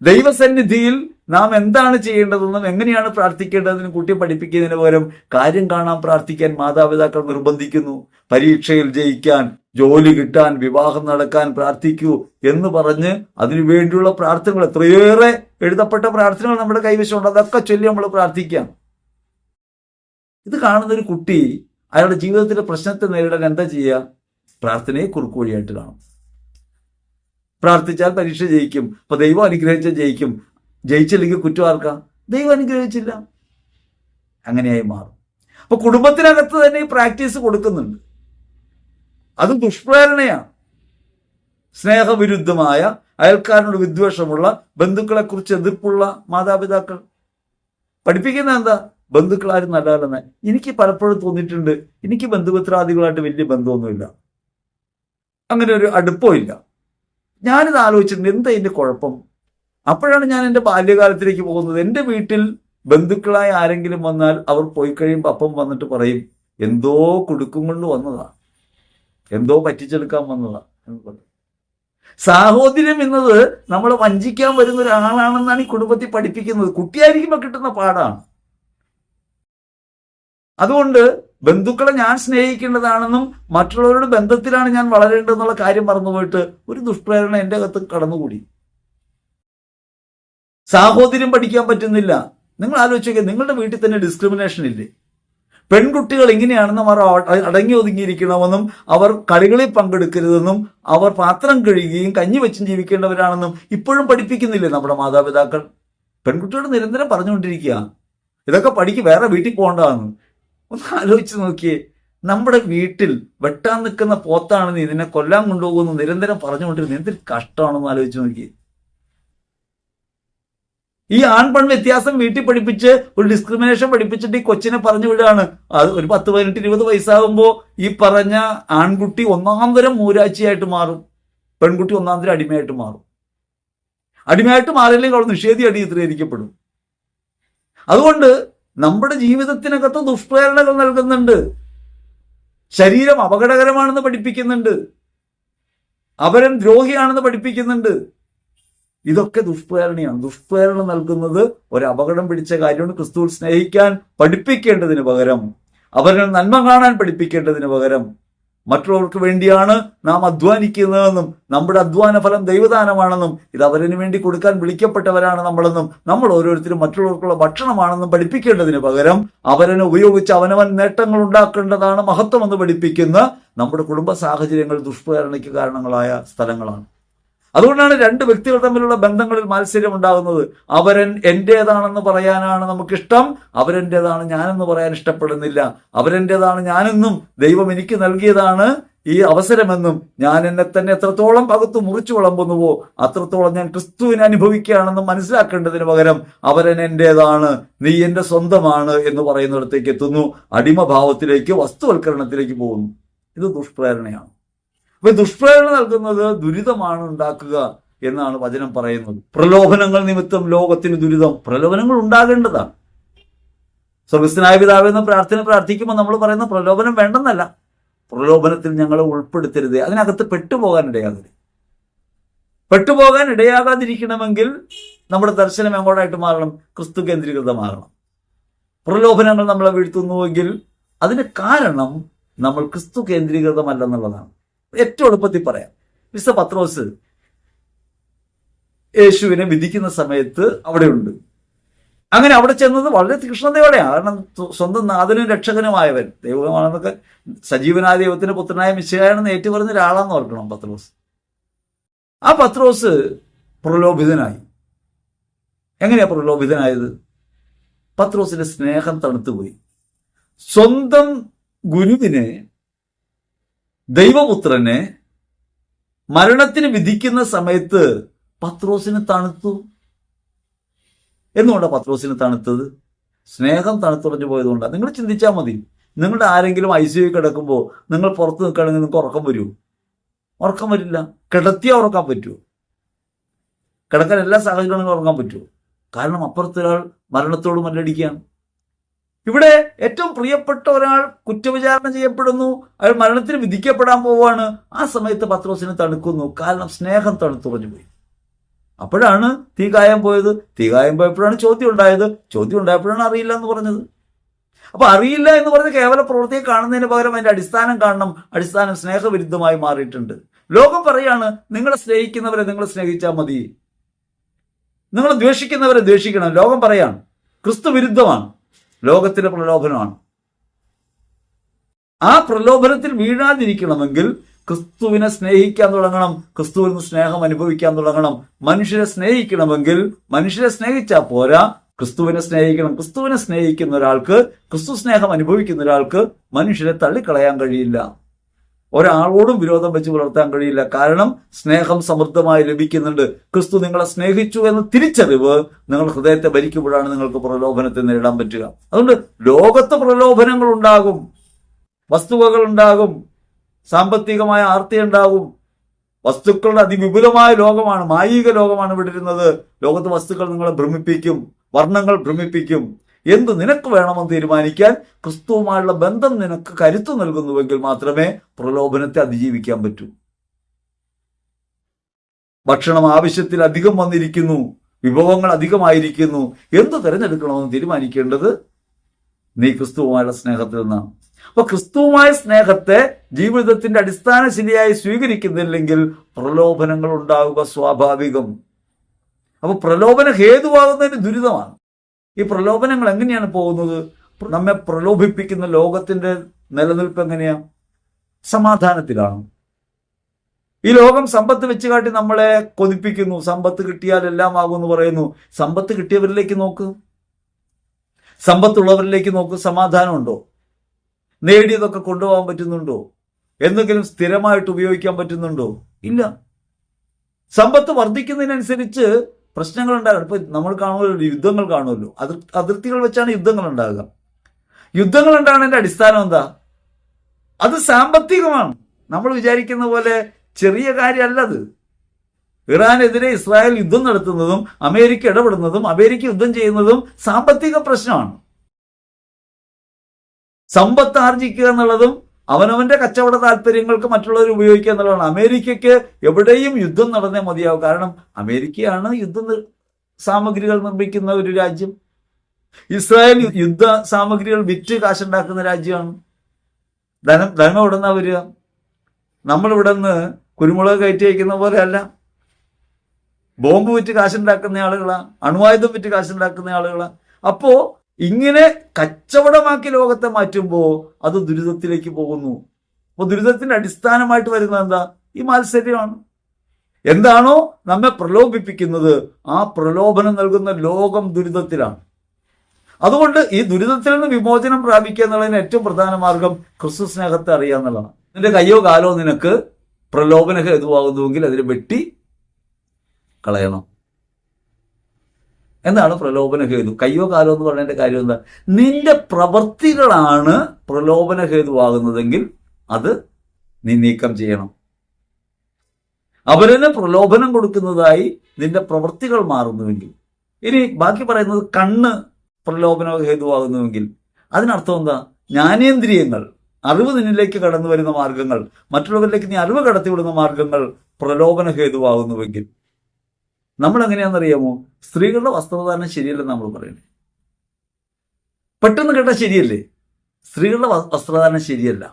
ദൈവസന്നിധിയിൽ നാം എന്താണ് ചെയ്യേണ്ടതെന്നും എങ്ങനെയാണ് പ്രാർത്ഥിക്കേണ്ടതെന്നും കുട്ടിയെ പഠിപ്പിക്കുന്നതിന് പകരം കാര്യം കാണാൻ പ്രാർത്ഥിക്കാൻ മാതാപിതാക്കൾ നിർബന്ധിക്കുന്നു. പരീക്ഷയിൽ ജയിക്കാൻ, ജോലി കിട്ടാൻ, വിവാഹം നടക്കാൻ പ്രാർത്ഥിക്കൂ എന്ന് പറഞ്ഞ് അതിനുവേണ്ടിയുള്ള പ്രാർത്ഥനകൾ, എത്രയേറെ എഴുതപ്പെട്ട പ്രാർത്ഥനകൾ നമ്മുടെ കൈവശമുണ്ട്, അതൊക്കെ ചൊല്ലി നമ്മൾ പ്രാർത്ഥിക്കാം. ഇത് കാണുന്നൊരു കുട്ടി അയാളുടെ ജീവിതത്തിലെ പ്രശ്നത്തെ നേരിടാൻ എന്താ ചെയ്യുക? പ്രാർത്ഥനയെ കുറുക്കുവഴിയായിട്ട് കാണും. പ്രാർത്ഥിച്ചാൽ പരീക്ഷ ജയിക്കും, അപ്പൊ ദൈവം അനുഗ്രഹിച്ചാൽ ജയിക്കും, ജയിച്ചില്ലെങ്കിൽ കുറ്റം ആർക്കാ? ദൈവം അനുഗ്രഹിച്ചില്ല. അങ്ങനെയായി മാറും. അപ്പൊ കുടുംബത്തിനകത്ത് തന്നെ ഈ പ്രാക്ടീസ് കൊടുക്കുന്നുണ്ട്. അത് ദുഷ്പ്രേരണയാണ്. സ്നേഹവിരുദ്ധമായ, അയൽക്കാരനോട് വിദ്വേഷമുള്ള, ബന്ധുക്കളെ കുറിച്ച് എതിർപ്പുള്ള മാതാപിതാക്കൾ പഠിപ്പിക്കുന്ന എന്താ? ബന്ധുക്കളാരും നല്ലതല്ലെന്ന്. എനിക്ക് പലപ്പോഴും തോന്നിയിട്ടുണ്ട്, എനിക്ക് ബന്ധുമിത്രാദികളായിട്ട് വലിയ ബന്ധമൊന്നുമില്ല, അങ്ങനെ ഒരു അടുപ്പമില്ല. ഞാനിത് ആലോചിച്ചിട്ടുണ്ട്, എന്താ ഇതിന്റെ കുഴപ്പം? അപ്പോഴാണ് ഞാൻ എൻ്റെ ബാല്യകാലത്തിലേക്ക് പോകുന്നത്. എൻ്റെ വീട്ടിൽ ബന്ധുക്കളായ ആരെങ്കിലും വന്നാൽ അവർ പോയി കഴിയുമ്പോൾ അപ്പം വന്നിട്ട് പറയും, എന്തോ കൊടുക്കും കൊണ്ട് വന്നതാ, എന്തോ പറ്റിച്ചെടുക്കാൻ വന്നതാ. സാഹോദര്യം എന്നത് നമ്മളെ വഞ്ചിക്കാൻ വരുന്ന ഒരാളാണെന്നാണ് ഈ കുടുംബത്തിൽ പഠിപ്പിക്കുന്നത്. കുട്ടിയായിരിക്കുമ്പോൾ കിട്ടുന്ന പാടാണ്. അതുകൊണ്ട് ബന്ധുക്കളെ ഞാൻ സ്നേഹിക്കേണ്ടതാണെന്നും മറ്റുള്ളവരുടെ ബന്ധത്തിലാണ് ഞാൻ വളരേണ്ടതെന്നുള്ള കാര്യം മറന്നുപോയിട്ട് ഒരു ദുഷ്പ്രേരണ എൻ്റെ അകത്ത് കടന്നുകൂടി. സാഹോദര്യം പഠിക്കാൻ പറ്റുന്നില്ല. നിങ്ങൾ ആലോചിക്കുക, നിങ്ങളുടെ വീട്ടിൽ തന്നെ ഡിസ്ക്രിമിനേഷൻ ഇല്ലേ? പെൺകുട്ടികൾ ഇങ്ങനെയാണെന്നും അവർ അടങ്ങി ഒതുങ്ങിയിരിക്കണമെന്നും അവർ കളികളിൽ പങ്കെടുക്കരുതെന്നും അവർ പാത്രം കഴുകുകയും കഞ്ഞി വെച്ചും ജീവിക്കേണ്ടവരാണെന്നും ഇപ്പോഴും പഠിപ്പിക്കുന്നില്ലേ നമ്മുടെ മാതാപിതാക്കൾ? പെൺകുട്ടിയോട് നിരന്തരം പറഞ്ഞുകൊണ്ടിരിക്കുക, ഇതൊക്കെ പഠിക്ക്, വേറെ വീട്ടിൽ പോകേണ്ടതാണ്. ഒന്ന് ആലോചിച്ച് നോക്കിയേ, നമ്മുടെ വീട്ടിൽ വെട്ടാൻ നിൽക്കുന്ന പോത്താണ് നീ, നിന്നെ കൊല്ലാൻ കൊണ്ടുപോകുന്നു നിരന്തരം പറഞ്ഞുകൊണ്ടിരുന്നത് എന്തൊരു കഷ്ടമാണെന്ന് ആലോചിച്ച് നോക്കിയേ. ഈ ആൺപെൺ വ്യത്യാസം വീട്ടിൽ പഠിപ്പിച്ച് ഒരു ഡിസ്ക്രിമിനേഷൻ പഠിപ്പിച്ചിട്ട് ഈ കൊച്ചിനെ പറഞ്ഞു വിടുകയാണ്. അത് ഒരു 10, 18, 20 വയസ്സാകുമ്പോൾ ഈ പറഞ്ഞ ആൺകുട്ടി ഒന്നാന്തരം മൂരാച്ചിയായിട്ട് മാറും, പെൺകുട്ടി ഒന്നാന്തരം അടിമയായിട്ട് മാറും. അടിമയായിട്ട് മാറിയില്ലെങ്കിൽ അവൾ നിഷേധിയായിട്ട് ചിത്രീകരിക്കപ്പെടും. അതുകൊണ്ട് നമ്മുടെ ജീവിതത്തിനകത്ത് ദുഷ്പ്രേരണകൾ നൽകുന്നുണ്ട്. ശരീരം അപകടകരമാണെന്ന് പഠിപ്പിക്കുന്നുണ്ട്, അവരൻ ദ്രോഹിയാണെന്ന് പഠിപ്പിക്കുന്നുണ്ട്. ഇതൊക്കെ ദുഷ്പ്രേരണയാണ്. ദുഷ്പ്രേരണ നൽകുന്നത് ഒരു അപകടം പിടിച്ച കാര്യമാണ്. ക്രിസ്തുവിൽ സ്നേഹിക്കാൻ പഠിപ്പിക്കേണ്ടതിന് പകരം, അവരെ നന്മ കാണാൻ പഠിപ്പിക്കേണ്ടതിന് പകരം മറ്റുള്ളവർക്ക് വേണ്ടിയാണ് നാം അധ്വാനിക്കുന്നതെന്നും നമ്മുടെ അധ്വാന ഫലം ദൈവദാനമാണെന്നും ഇത് അവരിന് വേണ്ടി കൊടുക്കാൻ വിളിക്കപ്പെട്ടവരാണ് നമ്മളെന്നും നമ്മൾ ഓരോരുത്തരും മറ്റുള്ളവർക്കുള്ള ഭക്ഷണമാണെന്നും പഠിപ്പിക്കേണ്ടതിന് പകരം അവരനെ ഉപയോഗിച്ച് അവനവൻ നേട്ടങ്ങൾ ഉണ്ടാക്കേണ്ടതാണ് മഹത്വമെന്ന് പഠിപ്പിക്കുന്ന നമ്മുടെ കുടുംബ സാഹചര്യങ്ങൾ ദുഷ്പ്രേരണയ്ക്ക് കാരണങ്ങളായ സ്ഥലങ്ങളാണ്. അതുകൊണ്ടാണ് രണ്ട് വ്യക്തികൾ തമ്മിലുള്ള ബന്ധങ്ങളിൽ മാത്സര്യം ഉണ്ടാകുന്നത്. അവരൻ എന്റേതാണെന്ന് പറയാനാണ് നമുക്കിഷ്ടം, അവരെന്റേതാണ് ഞാനെന്ന് പറയാൻ ഇഷ്ടപ്പെടുന്നില്ല. അവരെന്റേതാണ് ഞാനെന്നും ദൈവം എനിക്ക് നൽകിയതാണ് ഈ അവസരമെന്നും ഞാൻ എന്നെ തന്നെ എത്രത്തോളം അകത്ത് മുറിച്ചു വിളമ്പുന്നുവോ അത്രത്തോളം ഞാൻ ക്രിസ്തുവിനെ അനുഭവിക്കുകയാണെന്നും മനസ്സിലാക്കേണ്ടതിന് പകരം അവരൻ എന്റേതാണ്, നീ എന്റെ സ്വന്തമാണ് എന്ന് പറയുന്നിടത്തേക്ക് എത്തുന്നു. അടിമഭാവത്തിലേക്ക്, വസ്തുവൽക്കരണത്തിലേക്ക് പോകുന്നു. ഇത് ദുഷ്പ്രേരണയാണ്. അപ്പൊ ദുഷ്പ്രേരണ നൽകുന്നത് ദുരിതമാണ് ഉണ്ടാക്കുക എന്നാണ് വചനം പറയുന്നത്. പ്രലോഭനങ്ങൾ നിമിത്തം ലോകത്തിന് ദുരിതം. പ്രലോഭനങ്ങൾ ഉണ്ടാകേണ്ടതാണ്. സ്വർഗ്ഗസ്ഥനായ പിതാവേ എന്ന പ്രാർത്ഥിക്കുമ്പോൾ നമ്മൾ പറയുന്ന പ്രലോഭനം വേണ്ടെന്നല്ല, പ്രലോഭനത്തിൽ ഞങ്ങളെ ഉൾപ്പെടുത്തരുതേ, അതിനകത്ത് പെട്ടുപോകാൻ ഇടയാകാതിരിക്കണമെങ്കിൽ നമ്മുടെ ദർശനം എങ്ങോട്ടായിട്ട് മാറണം? ക്രിസ്തു കേന്ദ്രീകൃതമാകണം. പ്രലോഭനങ്ങൾ നമ്മളെ വീഴ്ത്തുന്നുവെങ്കിൽ അതിന് കാരണം നമ്മൾ ക്രിസ്തു കേന്ദ്രീകൃതമല്ലെന്നുള്ളതാണ്. ഏറ്റവും എളുപ്പത്തിൽ പറയാം, വിശുദ്ധ പത്രോസ് യേശുവിനെ വിധിക്കുന്ന സമയത്ത് അവിടെയുണ്ട്. അങ്ങനെ അവിടെ ചെന്നത് വളരെ തീക്ഷ്ണതയോടെയാണ്. കാരണം സ്വന്തം നാഥനും രക്ഷകനുമായവൻ, ദൈവമാണെന്നൊക്കെ, സജീവനായ ദൈവത്തിന്റെ പുത്രനായ മിശിഹായാണെന്ന് ഏറ്റുപറഞ്ഞ ഒരാളാന്ന് ഓർക്കണം പത്രോസ്. ആ പത്രോസ് പ്രലോഭിതനായി. എങ്ങനെയാ പ്രലോഭിതനായത്? പത്രോസിന്റെ സ്നേഹം തണുത്തുപോയി. സ്വന്തം ഗുരുവിനെ, ദൈവപുത്രനെ മരണത്തിന് വിധിക്കുന്ന സമയത്ത് പത്രോസിന് തണുത്തു. എന്തുകൊണ്ടാണ് പത്രോസിന് തണുത്തത്? സ്നേഹം തണുത്തുറഞ്ഞു പോയതുകൊണ്ടാണ്. നിങ്ങൾ ചിന്തിച്ചാൽ മതി, നിങ്ങളുടെ ആരെങ്കിലും ICU കിടക്കുമ്പോൾ നിങ്ങൾ പുറത്ത് നിൽക്കുകയാണെങ്കിൽ നിങ്ങൾക്ക് ഉറക്കം വരുമോ? ഉറക്കം വരില്ല. കിടത്തിയാൽ ഉറക്കാൻ പറ്റുമോ? കിടക്കാൻ എല്ലാ സാഹചര്യങ്ങളും ഉറങ്ങാൻ പറ്റുമോ? കാരണം അപ്പുറത്തൊരാൾ മരണത്തോട് മല്ലടിക്കുകയാണ്. ഇവിടെ ഏറ്റവും പ്രിയപ്പെട്ട ഒരാൾ കുറ്റവിചാരണ ചെയ്യപ്പെടുന്നു, അയാൾ മരണത്തിന് വിധിക്കപ്പെടാൻ പോവുകയാണ്. ആ സമയത്ത് പത്രോസിന് തണുക്കുന്നു. കാരണം സ്നേഹം തണുത്തുറഞ്ഞു പോയി. അപ്പോഴാണ് തീ കായാൻ പോയത്. തീ കായാൻ പോയപ്പോഴാണ് ചോദ്യം ഉണ്ടായത്. ചോദ്യം ഉണ്ടായപ്പോഴാണ് അറിയില്ല എന്ന് പറഞ്ഞത്. അപ്പൊ അറിയില്ല എന്ന് പറഞ്ഞ് കേവല പ്രവൃത്തിയെ കാണുന്നതിന് പകരം അതിന്റെ അടിസ്ഥാനം കാണണം. അടിസ്ഥാനം സ്നേഹവിരുദ്ധമായി മാറിയിട്ടുണ്ട്. ലോകം പറയാണ്, നിങ്ങളെ സ്നേഹിക്കുന്നവരെ നിങ്ങൾ സ്നേഹിച്ചാൽ മതി, നിങ്ങൾ ദ്വേഷിക്കുന്നവരെ ദ്വേഷിക്കണം. ലോകം പറയാണ്. ക്രിസ്തു വിരുദ്ധമാണ്, ലോകത്തിന്റെ പ്രലോഭനമാണ്. ആ പ്രലോഭനത്തിൽ വീഴാതിരിക്കണമെങ്കിൽ ക്രിസ്തുവിനെ സ്നേഹിക്കാൻ തുടങ്ങണം, ക്രിസ്തുവിൽ നിന്ന് സ്നേഹം അനുഭവിക്കാൻ തുടങ്ങണം. മനുഷ്യരെ സ്നേഹിക്കണമെങ്കിൽ മനുഷ്യരെ സ്നേഹിച്ചാൽ പോരാ, ക്രിസ്തുവിനെ സ്നേഹിക്കണം. ക്രിസ്തുവിനെ സ്നേഹിക്കുന്ന ഒരാൾക്ക്, ക്രിസ്തു സ്നേഹം അനുഭവിക്കുന്ന ഒരാൾക്ക് മനുഷ്യരെ തള്ളിക്കളയാൻ കഴിയില്ല. ഒരാളോടും വിരോധം വെച്ച് പുലർത്താൻ കഴിയില്ല. കാരണം സ്നേഹം സമൃദ്ധമായി ലഭിക്കുന്നുണ്ട്. ക്രിസ്തു നിങ്ങളെ സ്നേഹിച്ചു എന്ന തിരിച്ചറിവ് നിങ്ങൾ ഹൃദയത്തെ ഭരിക്കുമ്പോഴാണ് നിങ്ങൾക്ക് പ്രലോഭനത്തെ നേരിടാൻ പറ്റുക. അതുകൊണ്ട് ലോകത്ത് പ്രലോഭനങ്ങൾ ഉണ്ടാകും, വസ്തുവകൾ ഉണ്ടാകും, സാമ്പത്തികമായ ആർത്തി ഉണ്ടാകും. വസ്തുക്കളുടെ അതിവിപുലമായ ലോകമാണ്, മായിക ലോകമാണ് ഇവിടെ ഇരുന്നത്. ലോകത്ത് വസ്തുക്കൾ നിങ്ങളെ ഭ്രമിപ്പിക്കും, വർണ്ണങ്ങൾ ഭ്രമിപ്പിക്കും. എന്ത് നിനക്ക് വേണമെന്ന് തീരുമാനിക്കാൻ ക്രിസ്തുവുമായുള്ള ബന്ധം നിനക്ക് കരുത്തു നൽകുന്നുവെങ്കിൽ മാത്രമേ പ്രലോഭനത്തെ അതിജീവിക്കാൻ പറ്റൂ. ഭക്ഷണം ആവശ്യത്തിൽ അധികം വന്നിരിക്കുന്നു, വിഭവങ്ങൾ അധികമായിരിക്കുന്നു, എന്ത് തിരഞ്ഞെടുക്കണമെന്ന് തീരുമാനിക്കേണ്ടത് നീ ക്രിസ്തുവുമായുള്ള സ്നേഹത്തിൽ നിന്നാണ്. അപ്പൊ ക്രിസ്തുവുമായ സ്നേഹത്തെ ജീവിതത്തിന്റെ അടിസ്ഥാന ശരിയായി സ്വീകരിക്കുന്നില്ലെങ്കിൽ പ്രലോഭനങ്ങൾ ഉണ്ടാവുക സ്വാഭാവികം. അപ്പൊ പ്രലോഭന ഹേതുവാകുന്നതിന് ദുരിതമാണ്. ഈ പ്രലോഭനങ്ങൾ എങ്ങനെയാണ് പോകുന്നത്? നമ്മെ പ്രലോഭിപ്പിക്കുന്ന ലോകത്തിന്റെ നിലനിൽപ്പ് എങ്ങനെയാ? സമാധാനത്തിലാണ്. ഈ ലോകം സമ്പത്ത് വെച്ച് കാട്ടി നമ്മളെ കൊതിപ്പിക്കുന്നു. സമ്പത്ത് കിട്ടിയാൽ എല്ലാം ആകുമെന്ന് പറയുന്നു. സമ്പത്ത് കിട്ടിയവരിലേക്ക് നോക്ക്, സമ്പത്തുള്ളവരിലേക്ക് നോക്ക്. സമാധാനമുണ്ടോ? നേടിയതൊക്കെ കൊണ്ടുപോകാൻ പറ്റുന്നുണ്ടോ? എന്തെങ്കിലും സ്ഥിരമായിട്ട് ഉപയോഗിക്കാൻ പറ്റുന്നുണ്ടോ? ഇല്ല. സമ്പത്ത് വർദ്ധിക്കുന്നതിനനുസരിച്ച് പ്രശ്നങ്ങൾ ഉണ്ടാകും. ഇപ്പൊ നമ്മൾ കാണുമല്ലോ, യുദ്ധങ്ങൾ കാണുമല്ലോ. അതിർത്തികൾ വെച്ചാണ് യുദ്ധങ്ങൾ ഉണ്ടാകുക. യുദ്ധങ്ങൾ ഉണ്ടാകുന്നതിന്റെ അടിസ്ഥാനം എന്താ? അത് സാമ്പത്തികമാണ്. നമ്മൾ വിചാരിക്കുന്ന പോലെ ചെറിയ കാര്യമല്ലത്. ഇറാനെതിരെ ഇസ്രായേൽ യുദ്ധം നടത്തുന്നതും അമേരിക്ക ഇടപെടുന്നതും അമേരിക്ക യുദ്ധം ചെയ്യുന്നതും സാമ്പത്തിക പ്രശ്നമാണ്. സമ്പത്ത് ആർജിക്കുക എന്നുള്ളതും അവനവന്റെ കച്ചവട താല്പര്യങ്ങൾക്ക് മറ്റുള്ളവർ ഉപയോഗിക്കുക എന്നുള്ളതാണ്. അമേരിക്കയ്ക്ക് എവിടെയും യുദ്ധം നടന്നേ മതിയാവും. കാരണം അമേരിക്കയാണ് യുദ്ധ സാമഗ്രികൾ നിർമ്മിക്കുന്ന ഒരു രാജ്യം. ഇസ്രായേൽ യുദ്ധ സാമഗ്രികൾ വിറ്റ് കാശുണ്ടാക്കുന്ന രാജ്യമാണ്. ധനം എവിടുന്നാ വരിക? നമ്മളിവിടെ നിന്ന് കുരുമുളക് കയറ്റി വയ്ക്കുന്ന പോലെ അല്ല. ബോംബ് വിറ്റ് കാശുണ്ടാക്കുന്ന ആളുകളാണ്, അണുവായുധം വിറ്റ് കാശുണ്ടാക്കുന്ന ആളുകളാണ്. അപ്പോ ഇങ്ങനെ കച്ചവടമാക്കി ലോകത്തെ മാറ്റുമ്പോൾ അത് ദുരിതത്തിലേക്ക് പോകുന്നു. അപ്പോൾ ദുരിതത്തിന്റെ അടിസ്ഥാനമായിട്ട് വരുന്നത് എന്താ? ഈ മാത്സര്യമാണ്. എന്താണോ നമ്മെ പ്രലോഭിപ്പിക്കുന്നത് ആ പ്രലോഭനം നൽകുന്ന ലോകം ദുരിതത്തിലാണ്. അതുകൊണ്ട് ഈ ദുരിതത്തിൽ നിന്ന് വിമോചനം പ്രാപിക്കുക എന്നുള്ളതിന് ഏറ്റവും പ്രധാന മാർഗം ക്രിസ്തു സ്നേഹത്തെ അറിയുക എന്നുള്ളതാണ്. നിന്റെ കയ്യോ കാലോ നിനക്ക് പ്രലോഭന ഹേതുവാകുന്നുവെങ്കിൽ അതിനെ വെട്ടി കളയണം. എന്താണ് പ്രലോഭന ഹേതു? കയ്യോ കാലോ എന്ന് പറയുന്നതിന്റെ കാര്യം എന്താ? നിന്റെ പ്രവൃത്തികളാണ് പ്രലോഭന ഹേതുവാകുന്നതെങ്കിൽ അത് നീ നീക്കം ചെയ്യണം. അവരിന് പ്രലോഭനം കൊടുക്കുന്നതായി നിന്റെ പ്രവൃത്തികൾ മാറുന്നുവെങ്കിൽ. ഇനി ബാക്കി പറയുന്നത് കണ്ണ് പ്രലോഭന ഹേതുവാകുന്നുവെങ്കിൽ അതിനർത്ഥം എന്താ? ജ്ഞാനേന്ദ്രിയങ്ങൾ, അറിവ് നിന്നിലേക്ക് കടന്നു വരുന്ന മാർഗങ്ങൾ, മറ്റുള്ളവരിലേക്ക് നീ അറിവ് കടത്തിവിടുന്ന മാർഗങ്ങൾ പ്രലോഭന ഹേതുവാകുന്നുവെങ്കിൽ. നമ്മൾ എങ്ങനെയാണെന്നറിയാമോ? സ്ത്രീകളുടെ വസ്ത്രധാരണം ശരിയല്ലെന്ന് നമ്മൾ പറയുന്നത്. പെട്ടെന്ന് കേട്ടാൽ ശരിയല്ലേ? സ്ത്രീകളുടെ വസ്ത്രധാരണം ശരിയല്ല.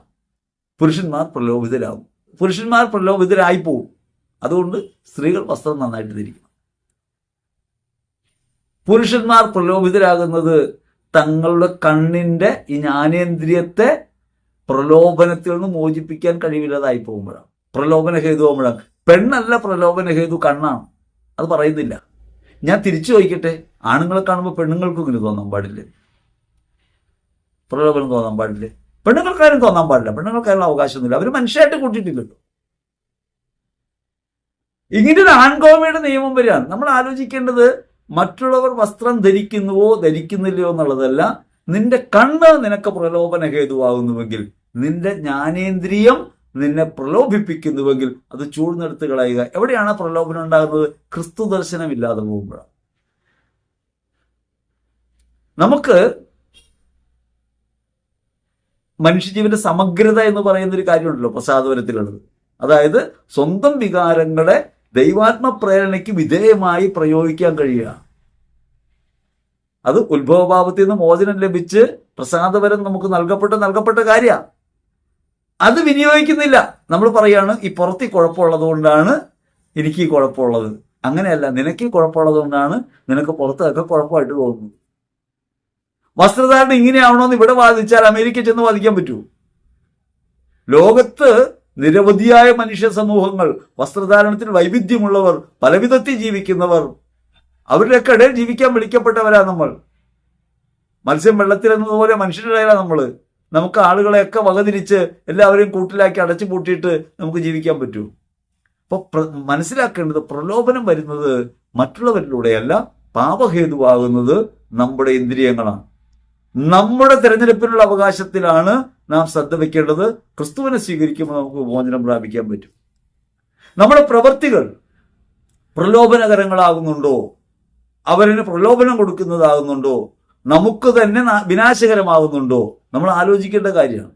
പുരുഷന്മാർ പ്രലോഭിതരാകും, പുരുഷന്മാർ പ്രലോഭിതരായി പോവും. അതുകൊണ്ട് സ്ത്രീകൾ വസ്ത്രം നന്നായിട്ട് ധരിക്കണം. പുരുഷന്മാർ പ്രലോഭിതരാകുന്നത് തങ്ങളുടെ കണ്ണിന്റെ ഈ ജ്ഞാനേന്ദ്രിയത്തെ പ്രലോഭനത്തിൽ നിന്ന് മോചിപ്പിക്കാൻ കഴിവില്ലാതായി പോകുമ്പോഴാണ്, പ്രലോഭന ഹേതുവാകുമ്പോഴാണ്. പെണ്ണല്ല പ്രലോഭന ഹേതു, കണ്ണാണ്. അത് പറയുന്നില്ല. ഞാൻ തിരിച്ചു ചോദിക്കട്ടെ, ആണുങ്ങളെ കാണുമ്പോൾ പെണ്ണുങ്ങൾക്കും ഇങ്ങനെ തോന്നാൻ പാടില്ലേ? പ്രലോഭനം തോന്നാൻ പാടില്ലേ? പെണ്ണുങ്ങൾക്കാരും തോന്നാൻ പാടില്ല. പെണ്ണുങ്ങൾക്കാരും അവകാശമൊന്നുമില്ല. അവർ മനുഷ്യരായിട്ട് കൂട്ടിയിട്ടില്ലല്ലോ. ഇങ്ങനൊരു ആൺകോമയുടെ നിയമം വരികയാണ്. നമ്മൾ ആലോചിക്കേണ്ടത് മറ്റുള്ളവർ വസ്ത്രം ധരിക്കുന്നുവോ ധരിക്കുന്നില്ലയോ എന്നുള്ളതല്ല. നിന്റെ കണ്ണ് നിനക്ക് പ്രലോഭന ഹേതുവാകുന്നുവെങ്കിൽ, നിന്റെ ജ്ഞാനേന്ദ്രിയം നിന്നെ പ്രലോഭിപ്പിക്കുന്നുവെങ്കിൽ അത് ചൂഴ്ന്നെടുത്ത് കളയുക. എവിടെയാണ് പ്രലോഭനം ഉണ്ടാകുന്നത്? ക്രിസ്തു ദർശനമില്ലാതെ പോകുമ്പോഴാണ്. നമുക്ക് മനുഷ്യജീവന്റെ സമഗ്രത എന്ന് പറയുന്നൊരു കാര്യമുണ്ടല്ലോ പ്രസാദപരത്തിലുള്ളത്. അതായത് സ്വന്തം വികാരങ്ങളെ ദൈവാത്മ പ്രേരണയ്ക്ക് വിധേയമായി പ്രയോഗിക്കാൻ കഴിയുക. അത് ഉത്ഭവഭാവത്തിൽ നിന്ന് മോചനം ലഭിച്ച് പ്രസാദപരം നമുക്ക് നൽകപ്പെട്ട കാര്യമാണ്. അത് വിനിയോഗിക്കുന്നില്ല. നമ്മൾ പറയാണ് ഈ പുറത്ത് കുഴപ്പമുള്ളത് കൊണ്ടാണ് എനിക്ക് ഈ കുഴപ്പമുള്ളത്. അങ്ങനെയല്ല, നിനക്ക് കുഴപ്പമുള്ളത് കൊണ്ടാണ് നിനക്ക് പുറത്തൊക്കെ കുഴപ്പമായിട്ട് തോന്നുന്നത്. വസ്ത്രധാരണം ഇങ്ങനെയാവണമെന്ന് ഇവിടെ വാദിച്ചാൽ അമേരിക്ക ചെന്ന് വാദിക്കാൻ പറ്റൂ? ലോകത്ത് നിരവധിയായ മനുഷ്യ സമൂഹങ്ങൾ, വസ്ത്രധാരണത്തിൽ വൈവിധ്യമുള്ളവർ, പലവിധത്തിൽ ജീവിക്കുന്നവർ, അവരുടെയൊക്കെ ഇടയിൽ ജീവിക്കാൻ വിളിക്കപ്പെട്ടവരാ നമ്മൾ. മത്സ്യം വെള്ളത്തിലെന്നതുപോലെ മനുഷ്യരുടെ നമ്മൾ. നമുക്ക് ആളുകളെയൊക്കെ വകതിരിച്ച് എല്ലാവരെയും കൂട്ടിലാക്കി അടച്ചു പൂട്ടിയിട്ട് നമുക്ക് ജീവിക്കാൻ പറ്റൂ? അപ്പോൾ മനസ്സിലാക്കേണ്ടത് പ്രലോഭനം വരുന്നത് മറ്റുള്ളവരിലൂടെയല്ല, പാപഹേതുവാകുന്നത് നമ്മുടെ ഇന്ദ്രിയങ്ങളാണ്. നമ്മുടെ തിരഞ്ഞെടുപ്പിനുള്ള അവകാശത്തിലാണ് നാം ശ്രദ്ധ വയ്ക്കേണ്ടത്. ക്രിസ്തുവിനെ സ്വീകരിക്കുമ്പോൾ നമുക്ക് മോചനം പ്രാപിക്കാൻ പറ്റും. നമ്മുടെ പ്രവൃത്തികൾ പ്രലോഭനകരങ്ങളാകുന്നുണ്ടോ? അവരിന് പ്രലോഭനം കൊടുക്കുന്നതാകുന്നുണ്ടോ? നമുക്ക് തന്നെ വിനാശകരമാകുന്നുണ്ടോ? നമ്മൾ ആലോചിക്കേണ്ട കാര്യമാണ്.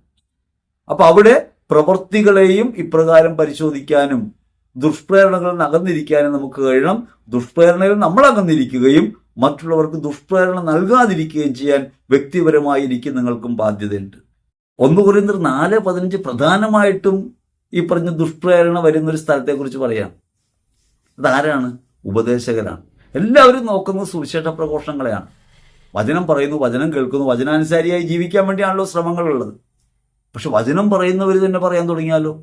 അപ്പൊ അവിടെ പ്രവൃത്തികളെയും ഇപ്രകാരം പരിശോധിക്കാനും ദുഷ്പ്രേരണകളിൽ നിന്ന് അകന്നിരിക്കാനും നമുക്ക് കഴിയണം. ദുഷ്പ്രേരണയിൽ നമ്മൾ അകന്നിരിക്കുകയും മറ്റുള്ളവർക്ക് ദുഷ്പ്രേരണ നൽകാതിരിക്കുകയും ചെയ്യാൻ വ്യക്തിപരമായി എനിക്ക് നിങ്ങൾക്കും ബാധ്യതയുണ്ട്. 1 കൊരിന്ത്യർ 4:15 പ്രധാനമായിട്ടും ഈ പറഞ്ഞ ദുഷ്പ്രേരണ വരുന്നൊരു സ്ഥലത്തെക്കുറിച്ച് പറയാം. അതാരാണ്? ഉപദേശകരാണ്. എല്ലാവരും നോക്കുന്നത് സുവിശേഷ പ്രഘോഷങ്ങളെയാണ്. വചനം പറയുന്നു, വചനം കേൾക്കുന്നു, വചനാനുസാരിയായി ജീവിക്കാൻ വേണ്ടിയാണല്ലോ ശ്രമങ്ങളുള്ളത്. പക്ഷെ വചനം പറയുന്നവർ തന്നെ പറയാൻ തുടങ്ങിയാലോ?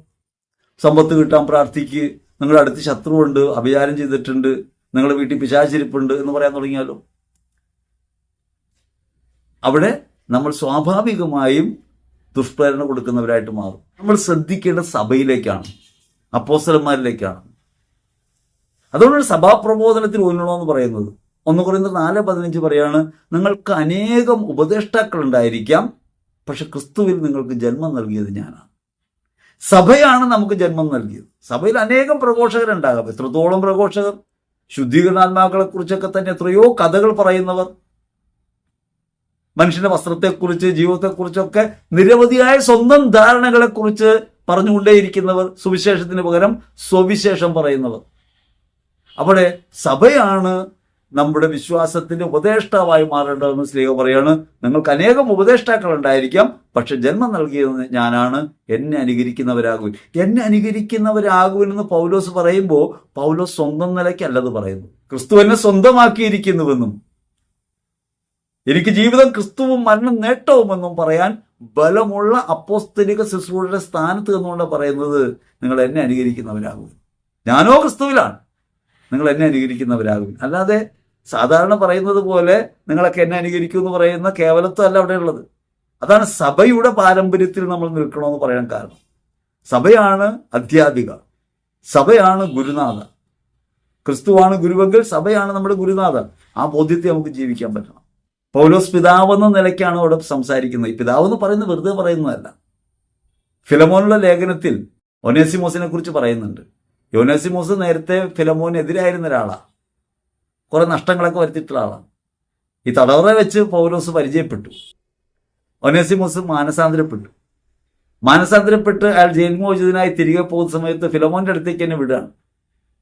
സമ്പത്ത് കിട്ടാൻ പ്രാർത്ഥിക്ക്, നിങ്ങളുടെ അടുത്ത് ശത്രുവുണ്ട്, അഭിചാരം ചെയ്തിട്ടുണ്ട്, നിങ്ങളുടെ വീട്ടിൽ പിശാചിരിപ്പുണ്ട് എന്ന് പറയാൻ തുടങ്ങിയാലോ? അവിടെ നമ്മൾ സ്വാഭാവികമായും ദുഷ്പ്രേരണ കൊടുക്കുന്നവരായിട്ട് മാറും. നമ്മൾ ശ്രദ്ധിക്കേണ്ട സഭയിലേക്കാണ്, അപ്പോസ്തലന്മാരിലേക്കാണ്. അതുകൊണ്ടാണ് സഭാപ്രബോധനത്തിൽ ഊന്നണമെന്ന് പറയുന്നത്. 1 കൊരിന്ത്യർ 4:15 പറയാണ്, നിങ്ങൾക്ക് അനേകം ഉപദേഷ്ടാക്കൾ ഉണ്ടായിരിക്കാം, പക്ഷെ ക്രിസ്തുവിൽ നിങ്ങൾക്ക് ജന്മം നൽകിയത് ഞാനാണ്. സഭയാണ് നമുക്ക് ജന്മം നൽകിയത്. സഭയിൽ അനേകം പ്രഘോഷകരുണ്ടാകാം. എത്രത്തോളം പ്രഘോഷകർ! ശുദ്ധീകരണാത്മാക്കളെ കുറിച്ചൊക്കെ തന്നെ എത്രയോ കഥകൾ പറയുന്നവർ, മനുഷ്യന്റെ വസ്ത്രത്തെക്കുറിച്ച്, ജീവിതത്തെക്കുറിച്ചൊക്കെ നിരവധിയായ സ്വന്തം ധാരണകളെക്കുറിച്ച് പറഞ്ഞുകൊണ്ടേയിരിക്കുന്നവർ, സുവിശേഷത്തിന് പകരം സ്വവിശേഷം പറയുന്നവർ. അവിടെ സഭയാണ് നമ്മുടെ വിശ്വാസത്തിന്റെ ഉപദേഷ്ടാവായി മാറേണ്ടതെന്ന് സ്ലീഹ പറയാണ്. നിങ്ങൾക്ക് അനേകം ഉപദേഷ്ടാക്കൾ ഉണ്ടായിരിക്കാം, പക്ഷെ ജന്മം നൽകിയത് ഞാനാണ്. എന്നെ അനുകരിക്കുന്നവരാകുവിൻ. എന്നെ അനുകരിക്കുന്നവരാകുവിനെന്ന് പൗലോസ് പറയുമ്പോൾ പൗലോസ് സ്വന്തം നിലയ്ക്കല്ലത് പറയുന്നു. ക്രിസ്തു എന്നെ സ്വന്തമാക്കിയിരിക്കുന്നുവെന്നും എനിക്ക് ജീവിതം ക്രിസ്തുവും മരണം നേട്ടവുമെന്നും പറയാൻ ബലമുള്ള അപ്പോസ്തലിക ശുശ്രൂഷയുടെ സ്ഥാനത്ത് നിന്നുകൊണ്ട് പറയുന്നത്, നിങ്ങൾ എന്നെ അനുകരിക്കുന്നവരാകും. ഞാനോ ക്രിസ്തുവിലാണ്, നിങ്ങൾ എന്നെ അനുകരിക്കുന്നവരാകും. അല്ലാതെ സാധാരണ പറയുന്നത് പോലെ നിങ്ങളൊക്കെ എന്നെ അനുകരിക്കൂ എന്ന് പറയുന്ന കേവലത്വമല്ല അവിടെ ഉള്ളത്. അതാണ് സഭയുടെ പാരമ്പര്യത്തിൽ നമ്മൾ നിൽക്കണമെന്ന് പറയാൻ കാരണം. സഭയാണ് അധ്യാപിക, സഭയാണ് ഗുരുനാഥ. ക്രിസ്തുവാണ് ഗുരുവെങ്കിൽ സഭയാണ് നമ്മുടെ ഗുരുനാഥ. ആ ബോധ്യത്തെ നമുക്ക് ജീവിക്കാൻ പറ്റണം. പൗലോസ് പിതാവെന്ന നിലയ്ക്കാണ് അവിടെ സംസാരിക്കുന്നത്. ഈ പിതാവെന്ന് പറയുന്നത് വെറുതെ പറയുന്നതല്ല. ഫിലമോനുള്ള ലേഖനത്തിൽ ഒനേസിമോസിനെ കുറിച്ച് പറയുന്നുണ്ട്. ഒനേസിമോസ് നേരത്തെ ഫിലമോനെതിരായിരുന്ന ഒരാളാണ്, കുറെ നഷ്ടങ്ങളൊക്കെ വരുത്തിയിട്ടുള്ള ആളാണ്. ഈ തടവറ വെച്ച് പൗലോസ് പരിചയപ്പെട്ടു. ഒനേസിമോസ് മാനസാന്തരപ്പെട്ട് അയാൾ ജയിൽ മോചിതനായി തിരികെ പോകുന്ന സമയത്ത് ഫിലമോന്റെ അടുത്തേക്ക് എന്നെ വിടുകയാണ്.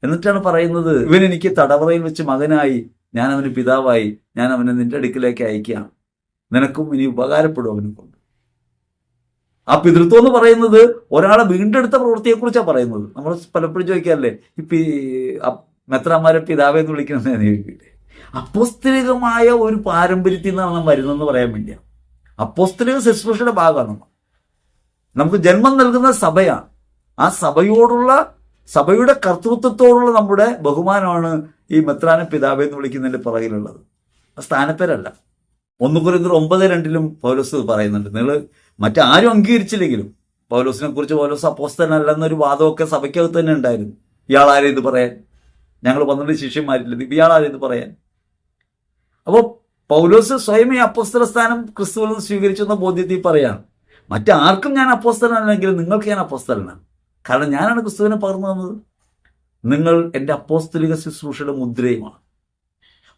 എന്നിട്ടാണ് പറയുന്നത്, ഇവൻ എനിക്ക് തടവറയിൽ വെച്ച് മകനായി, ഞാൻ അവന് പിതാവായി, ഞാൻ അവനെ നിന്റെ അടുക്കിലേക്ക് അയക്കുകയാണ്, നിനക്കും ഇനി ഉപകാരപ്പെടും അവനെ കൊണ്ട്. ആ പിതൃത്വം എന്ന് പറയുന്നത് ഒരാളെ വീണ്ടെടുത്ത പ്രവൃത്തിയെക്കുറിച്ചാണ് പറയുന്നത്. നമ്മൾ പലപ്പോഴും ചോദിക്കാറില്ലേ, മെത്രാന്മാരെ പിതാവെ എന്ന് വിളിക്കുന്നതെന്ന് ചോദിക്കില്ലേ? അപ്പോസ്തലികമായ ഒരു പാരമ്പര്യത്തിൽ നിന്നാണ് നാം വരുന്നതെന്ന് പറയാൻ വേണ്ടിയാണ്. അപ്പോസ്തലിക ശുശ്രൂഷയുടെ ഭാഗമാണ് നമുക്ക് ജന്മം നൽകുന്ന സഭയാണ്. ആ സഭയുടെ കർത്തൃത്വത്തോടുള്ള നമ്മുടെ ബഹുമാനമാണ് ഈ മെത്രാനെ പിതാവെ എന്ന് വിളിക്കുന്നതിന്റെ പുറകിലുള്ളത്. സ്ഥാനപ്പേരല്ല. 1 കൊരിന്ത്യർ 9:2 പൗലോസ് പറയുന്നുണ്ട്. നിങ്ങൾ മറ്റാരും അംഗീകരിച്ചില്ലെങ്കിലും പൗലോസിനെ കുറിച്ച് പൗലോസ് അപ്പോസ്തലനല്ലെന്നൊരു വാദമൊക്കെ സഭയ്ക്കകത്ത് തന്നെ ഉണ്ടായിരുന്നു. ഇയാളാരെ ഇത് പറയാൻ, ഞങ്ങൾ 12 ശിഷ്യന്മാരില്ല, ഇയാളാരെ ഇത് പറയാൻ. അപ്പോൾ പൗലോസ് സ്വയം ഈ അപ്പോസ്തല സ്ഥാനം ക്രിസ്തുവിൽ നിന്ന് സ്വീകരിച്ചെന്ന ബോധ്യത്തിൽ പറയാണ്, മറ്റാർക്കും ഞാൻ അപ്പോസ്തലനല്ലെങ്കിലും നിങ്ങൾക്ക് ഞാൻ അപ്പോസ്തലനാണ്. കാരണം ഞാനാണ് ക്രിസ്തുവിനെ പകർന്നു തന്നത്. നിങ്ങൾ എൻ്റെ അപ്പോസ്തലിക ശുശ്രൂഷയുടെ മുദ്രയുമാണ്.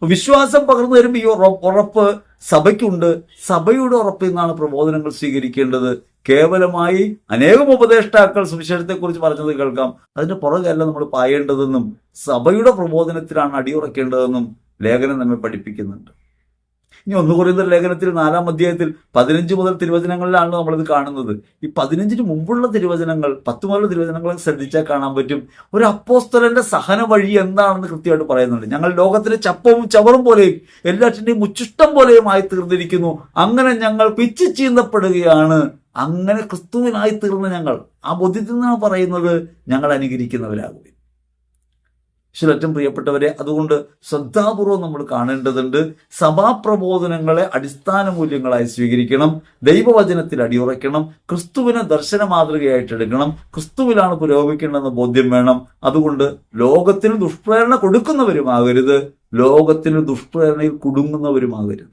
വിശ്വാസം പകർന്നു തരുമ്പോൾ ഈ ഉറപ്പ് സഭയ്ക്കുണ്ട്. സഭയുടെ ഉറപ്പിൽ നിന്നാണ് പ്രബോധനങ്ങൾ സ്വീകരിക്കേണ്ടത്. കേവലമായി അനേകം ഉപദേഷ്ടാക്കൾ സുവിശേഷത്തെക്കുറിച്ച് പറഞ്ഞത് കേൾക്കാം, അതിന്റെ പുറകെയല്ല നമ്മൾ പായേണ്ടതെന്നും സഭയുടെ പ്രബോധനത്തിലാണ് അടിയുറക്കേണ്ടതെന്നും ലേഖനം നമ്മെ പഠിപ്പിക്കുന്നുണ്ട്. ഇനി 1 കൊരിന്ത്യർ ലേഖനത്തിൽ 4-ാം അധ്യായത്തിൽ 15 മുതൽ തിരുവചനങ്ങളിലാണല്ലോ നമ്മളിത് കാണുന്നത്. ഈ 15 മുമ്പുള്ള തിരുവചനങ്ങൾ, 10 മുതലുള്ള തിരുവചനങ്ങൾ ശ്രദ്ധിച്ചാൽ കാണാൻ പറ്റും ഒരു അപ്പോസ്തലന്റെ സഹന വഴി എന്താണെന്ന് കൃത്യമായിട്ട് പറയുന്നുണ്ട്. ഞങ്ങൾ ലോകത്തിലെ ചപ്പവും ചവറും പോലെയും എല്ലാറ്റിന്റെയും ഉച്ചിഷ്ടം പോലെയും ആയി തീർന്നിരിക്കുന്നു. അങ്ങനെ ഞങ്ങൾ പിച്ചു ചീന്തപ്പെടുകയാണ്. അങ്ങനെ ക്രിസ്തുവിനായി തീർന്ന ഞങ്ങൾ, ആ ബോധ്യത്തിൽ നിന്നാണ് പറയുന്നത്, ഞങ്ങൾ അനുകരിക്കുന്നവരാകും. ഏറ്റവും പ്രിയപ്പെട്ടവരെ, അതുകൊണ്ട് ശ്രദ്ധാപൂർവം നമ്മൾ കാണേണ്ടതുണ്ട്. സഭാപ്രബോധനങ്ങളെ അടിസ്ഥാന മൂല്യങ്ങളായി സ്വീകരിക്കണം, ദൈവവചനത്തിൽ അടിയുറയ്ക്കണം, ക്രിസ്തുവിനെ ദർശന മാതൃകയായിട്ടെടുക്കണം, ക്രിസ്തുവിലാണ് പുരോഗമിക്കേണ്ടതെന്ന് ബോധ്യം വേണം. അതുകൊണ്ട് ലോകത്തിന് ദുഷ്പ്രേരണ കൊടുക്കുന്നവരുമാകരുത്, ലോകത്തിന് ദുഷ്പ്രേരണയിൽ കുടുങ്ങുന്നവരുമാകരുത്.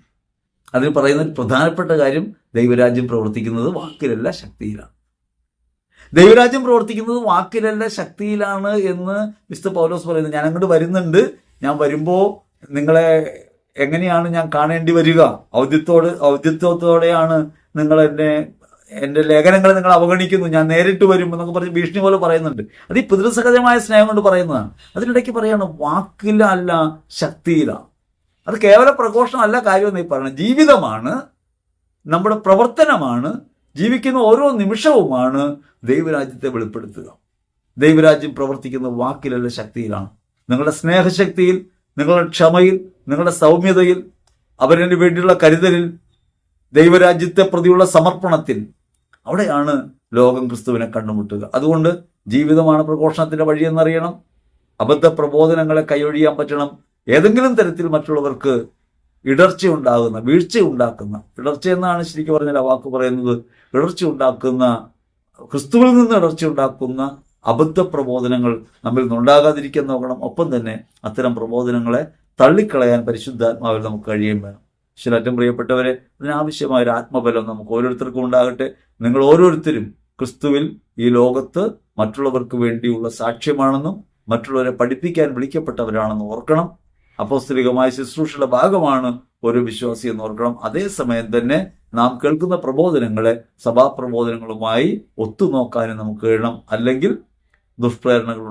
അതിന് പറയുന്ന ഒരു പ്രധാനപ്പെട്ട കാര്യം, ദൈവരാജ്യം പ്രവർത്തിക്കുന്നത് വാക്കിലല്ല ശക്തിയിലാണ്. ദൈവരാജ്യം പ്രവർത്തിക്കുന്നത് വാക്കിലല്ല ശക്തിയിലാണ് എന്ന് വിശുദ്ധ പൗലോസ് പറയുന്നത്. ഞാൻ അങ്ങോട്ട് വരുന്നുണ്ട്, ഞാൻ വരുമ്പോൾ നിങ്ങളെ എങ്ങനെയാണ് ഞാൻ കാണേണ്ടി വരിക, ഔദ്യത്വത്തോടെയാണ് നിങ്ങൾ എൻ്റെ ലേഖനങ്ങളെ നിങ്ങൾ അവഗണിക്കുന്നു, ഞാൻ നേരിട്ട് വരും എന്നൊക്കെ പറഞ്ഞ് ഭീഷണി പോലെ പറയുന്നുണ്ട്. അത് ഈ പിതൃസഹജമായ സ്നേഹം കൊണ്ട് പറയുന്നതാണ്. അതിനിടയ്ക്ക് പറയാണ് വാക്കിലല്ല ശക്തിയിലാണ്. അത് കേവല പ്രഘോഷണമല്ല കാര്യമെന്ന് ഈ പറയണം. ജീവിതമാണ്, നമ്മുടെ പ്രവർത്തനമാണ്, ജീവിക്കുന്ന ഓരോ നിമിഷവുമാണ് ദൈവരാജ്യത്തെ വെളിപ്പെടുത്തുക. ദൈവരാജ്യം പ്രവർത്തിക്കുന്ന വാക്കിലല്ല ശക്തിയിലാണ്. നിങ്ങളുടെ സ്നേഹശക്തിയിൽ, നിങ്ങളുടെ ക്ഷമയിൽ, നിങ്ങളുടെ സൗമ്യതയിൽ, അവരതിനു വേണ്ടിയുള്ള കരുതലിൽ, ദൈവരാജ്യത്തെ പ്രതിയുള്ള സമർപ്പണത്തിൽ, അവിടെയാണ് ലോകം ക്രിസ്തുവിനെ കണ്ടുമുട്ടുക. അതുകൊണ്ട് ജീവിതമാണ് പ്രഘോഷണത്തിന്റെ വഴിയെന്നറിയണം. അബദ്ധ പ്രബോധനങ്ങളെ കൈയൊഴിയാൻ പറ്റണം. ഏതെങ്കിലും തരത്തിൽ മറ്റുള്ളവർക്ക് ഇടർച്ചയുണ്ടാകുന്ന, വീഴ്ചയുണ്ടാക്കുന്ന, ഇടർച്ച എന്നാണ് ശരിക്കും പറഞ്ഞാൽ ആ വാക്ക് പറയുന്നത്, ഇടർച്ചയുണ്ടാക്കുന്ന, ക്രിസ്തുവിൽ നിന്ന് ഇടർച്ചയുണ്ടാക്കുന്ന അബദ്ധ പ്രബോധനങ്ങൾ നമ്മിൽ നിന്നുണ്ടാകാതിരിക്കാൻ നോക്കണം. ഒപ്പം തന്നെ അത്തരം പ്രബോധനങ്ങളെ തള്ളിക്കളയാൻ പരിശുദ്ധാത്മാവിൽ നമുക്ക് കഴിയുകയും വേണം. ഏറ്റവും പ്രിയപ്പെട്ടവരെ, അതിനാവശ്യമായ ഒരു ആത്മബലം നമുക്ക് ഓരോരുത്തർക്കും ഉണ്ടാകട്ടെ. നിങ്ങൾ ഓരോരുത്തരും ക്രിസ്തുവിൽ ഈ ലോകത്ത് മറ്റുള്ളവർക്ക് വേണ്ടിയുള്ള സാക്ഷ്യമാണെന്നും മറ്റുള്ളവരെ പഠിപ്പിക്കാൻ വിളിക്കപ്പെട്ടവരാണെന്നും ഓർക്കണം. അപ്പോസ്തലികമായ ശുശ്രൂഷയുടെ ഭാഗമാണ് ഒരു വിശ്വാസി എന്ന് ഓർക്കണം. അതേസമയം തന്നെ നാം കേൾക്കുന്ന പ്രബോധനങ്ങളെ സഭാപ്രബോധനങ്ങളുമായി ഒത്തുനോക്കാനും നമുക്ക് കഴിയണം. അല്ലെങ്കിൽ ദുഷ്പ്രേരണകൾ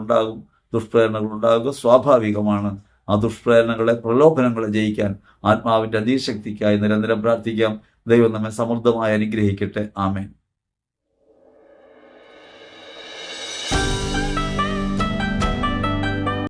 ഉണ്ടാകുക സ്വാഭാവികമാണ്. ആ ദുഷ്പ്രേരണകളെ, പ്രലോഭനങ്ങളെ ജയിക്കാൻ ആത്മാവിൻ്റെ അതിശക്തിക്കായി നിരന്തരം പ്രാർത്ഥിക്കാം. ദൈവം നമ്മെ സമൃദ്ധമായി അനുഗ്രഹിക്കട്ടെ. ആമേൻ.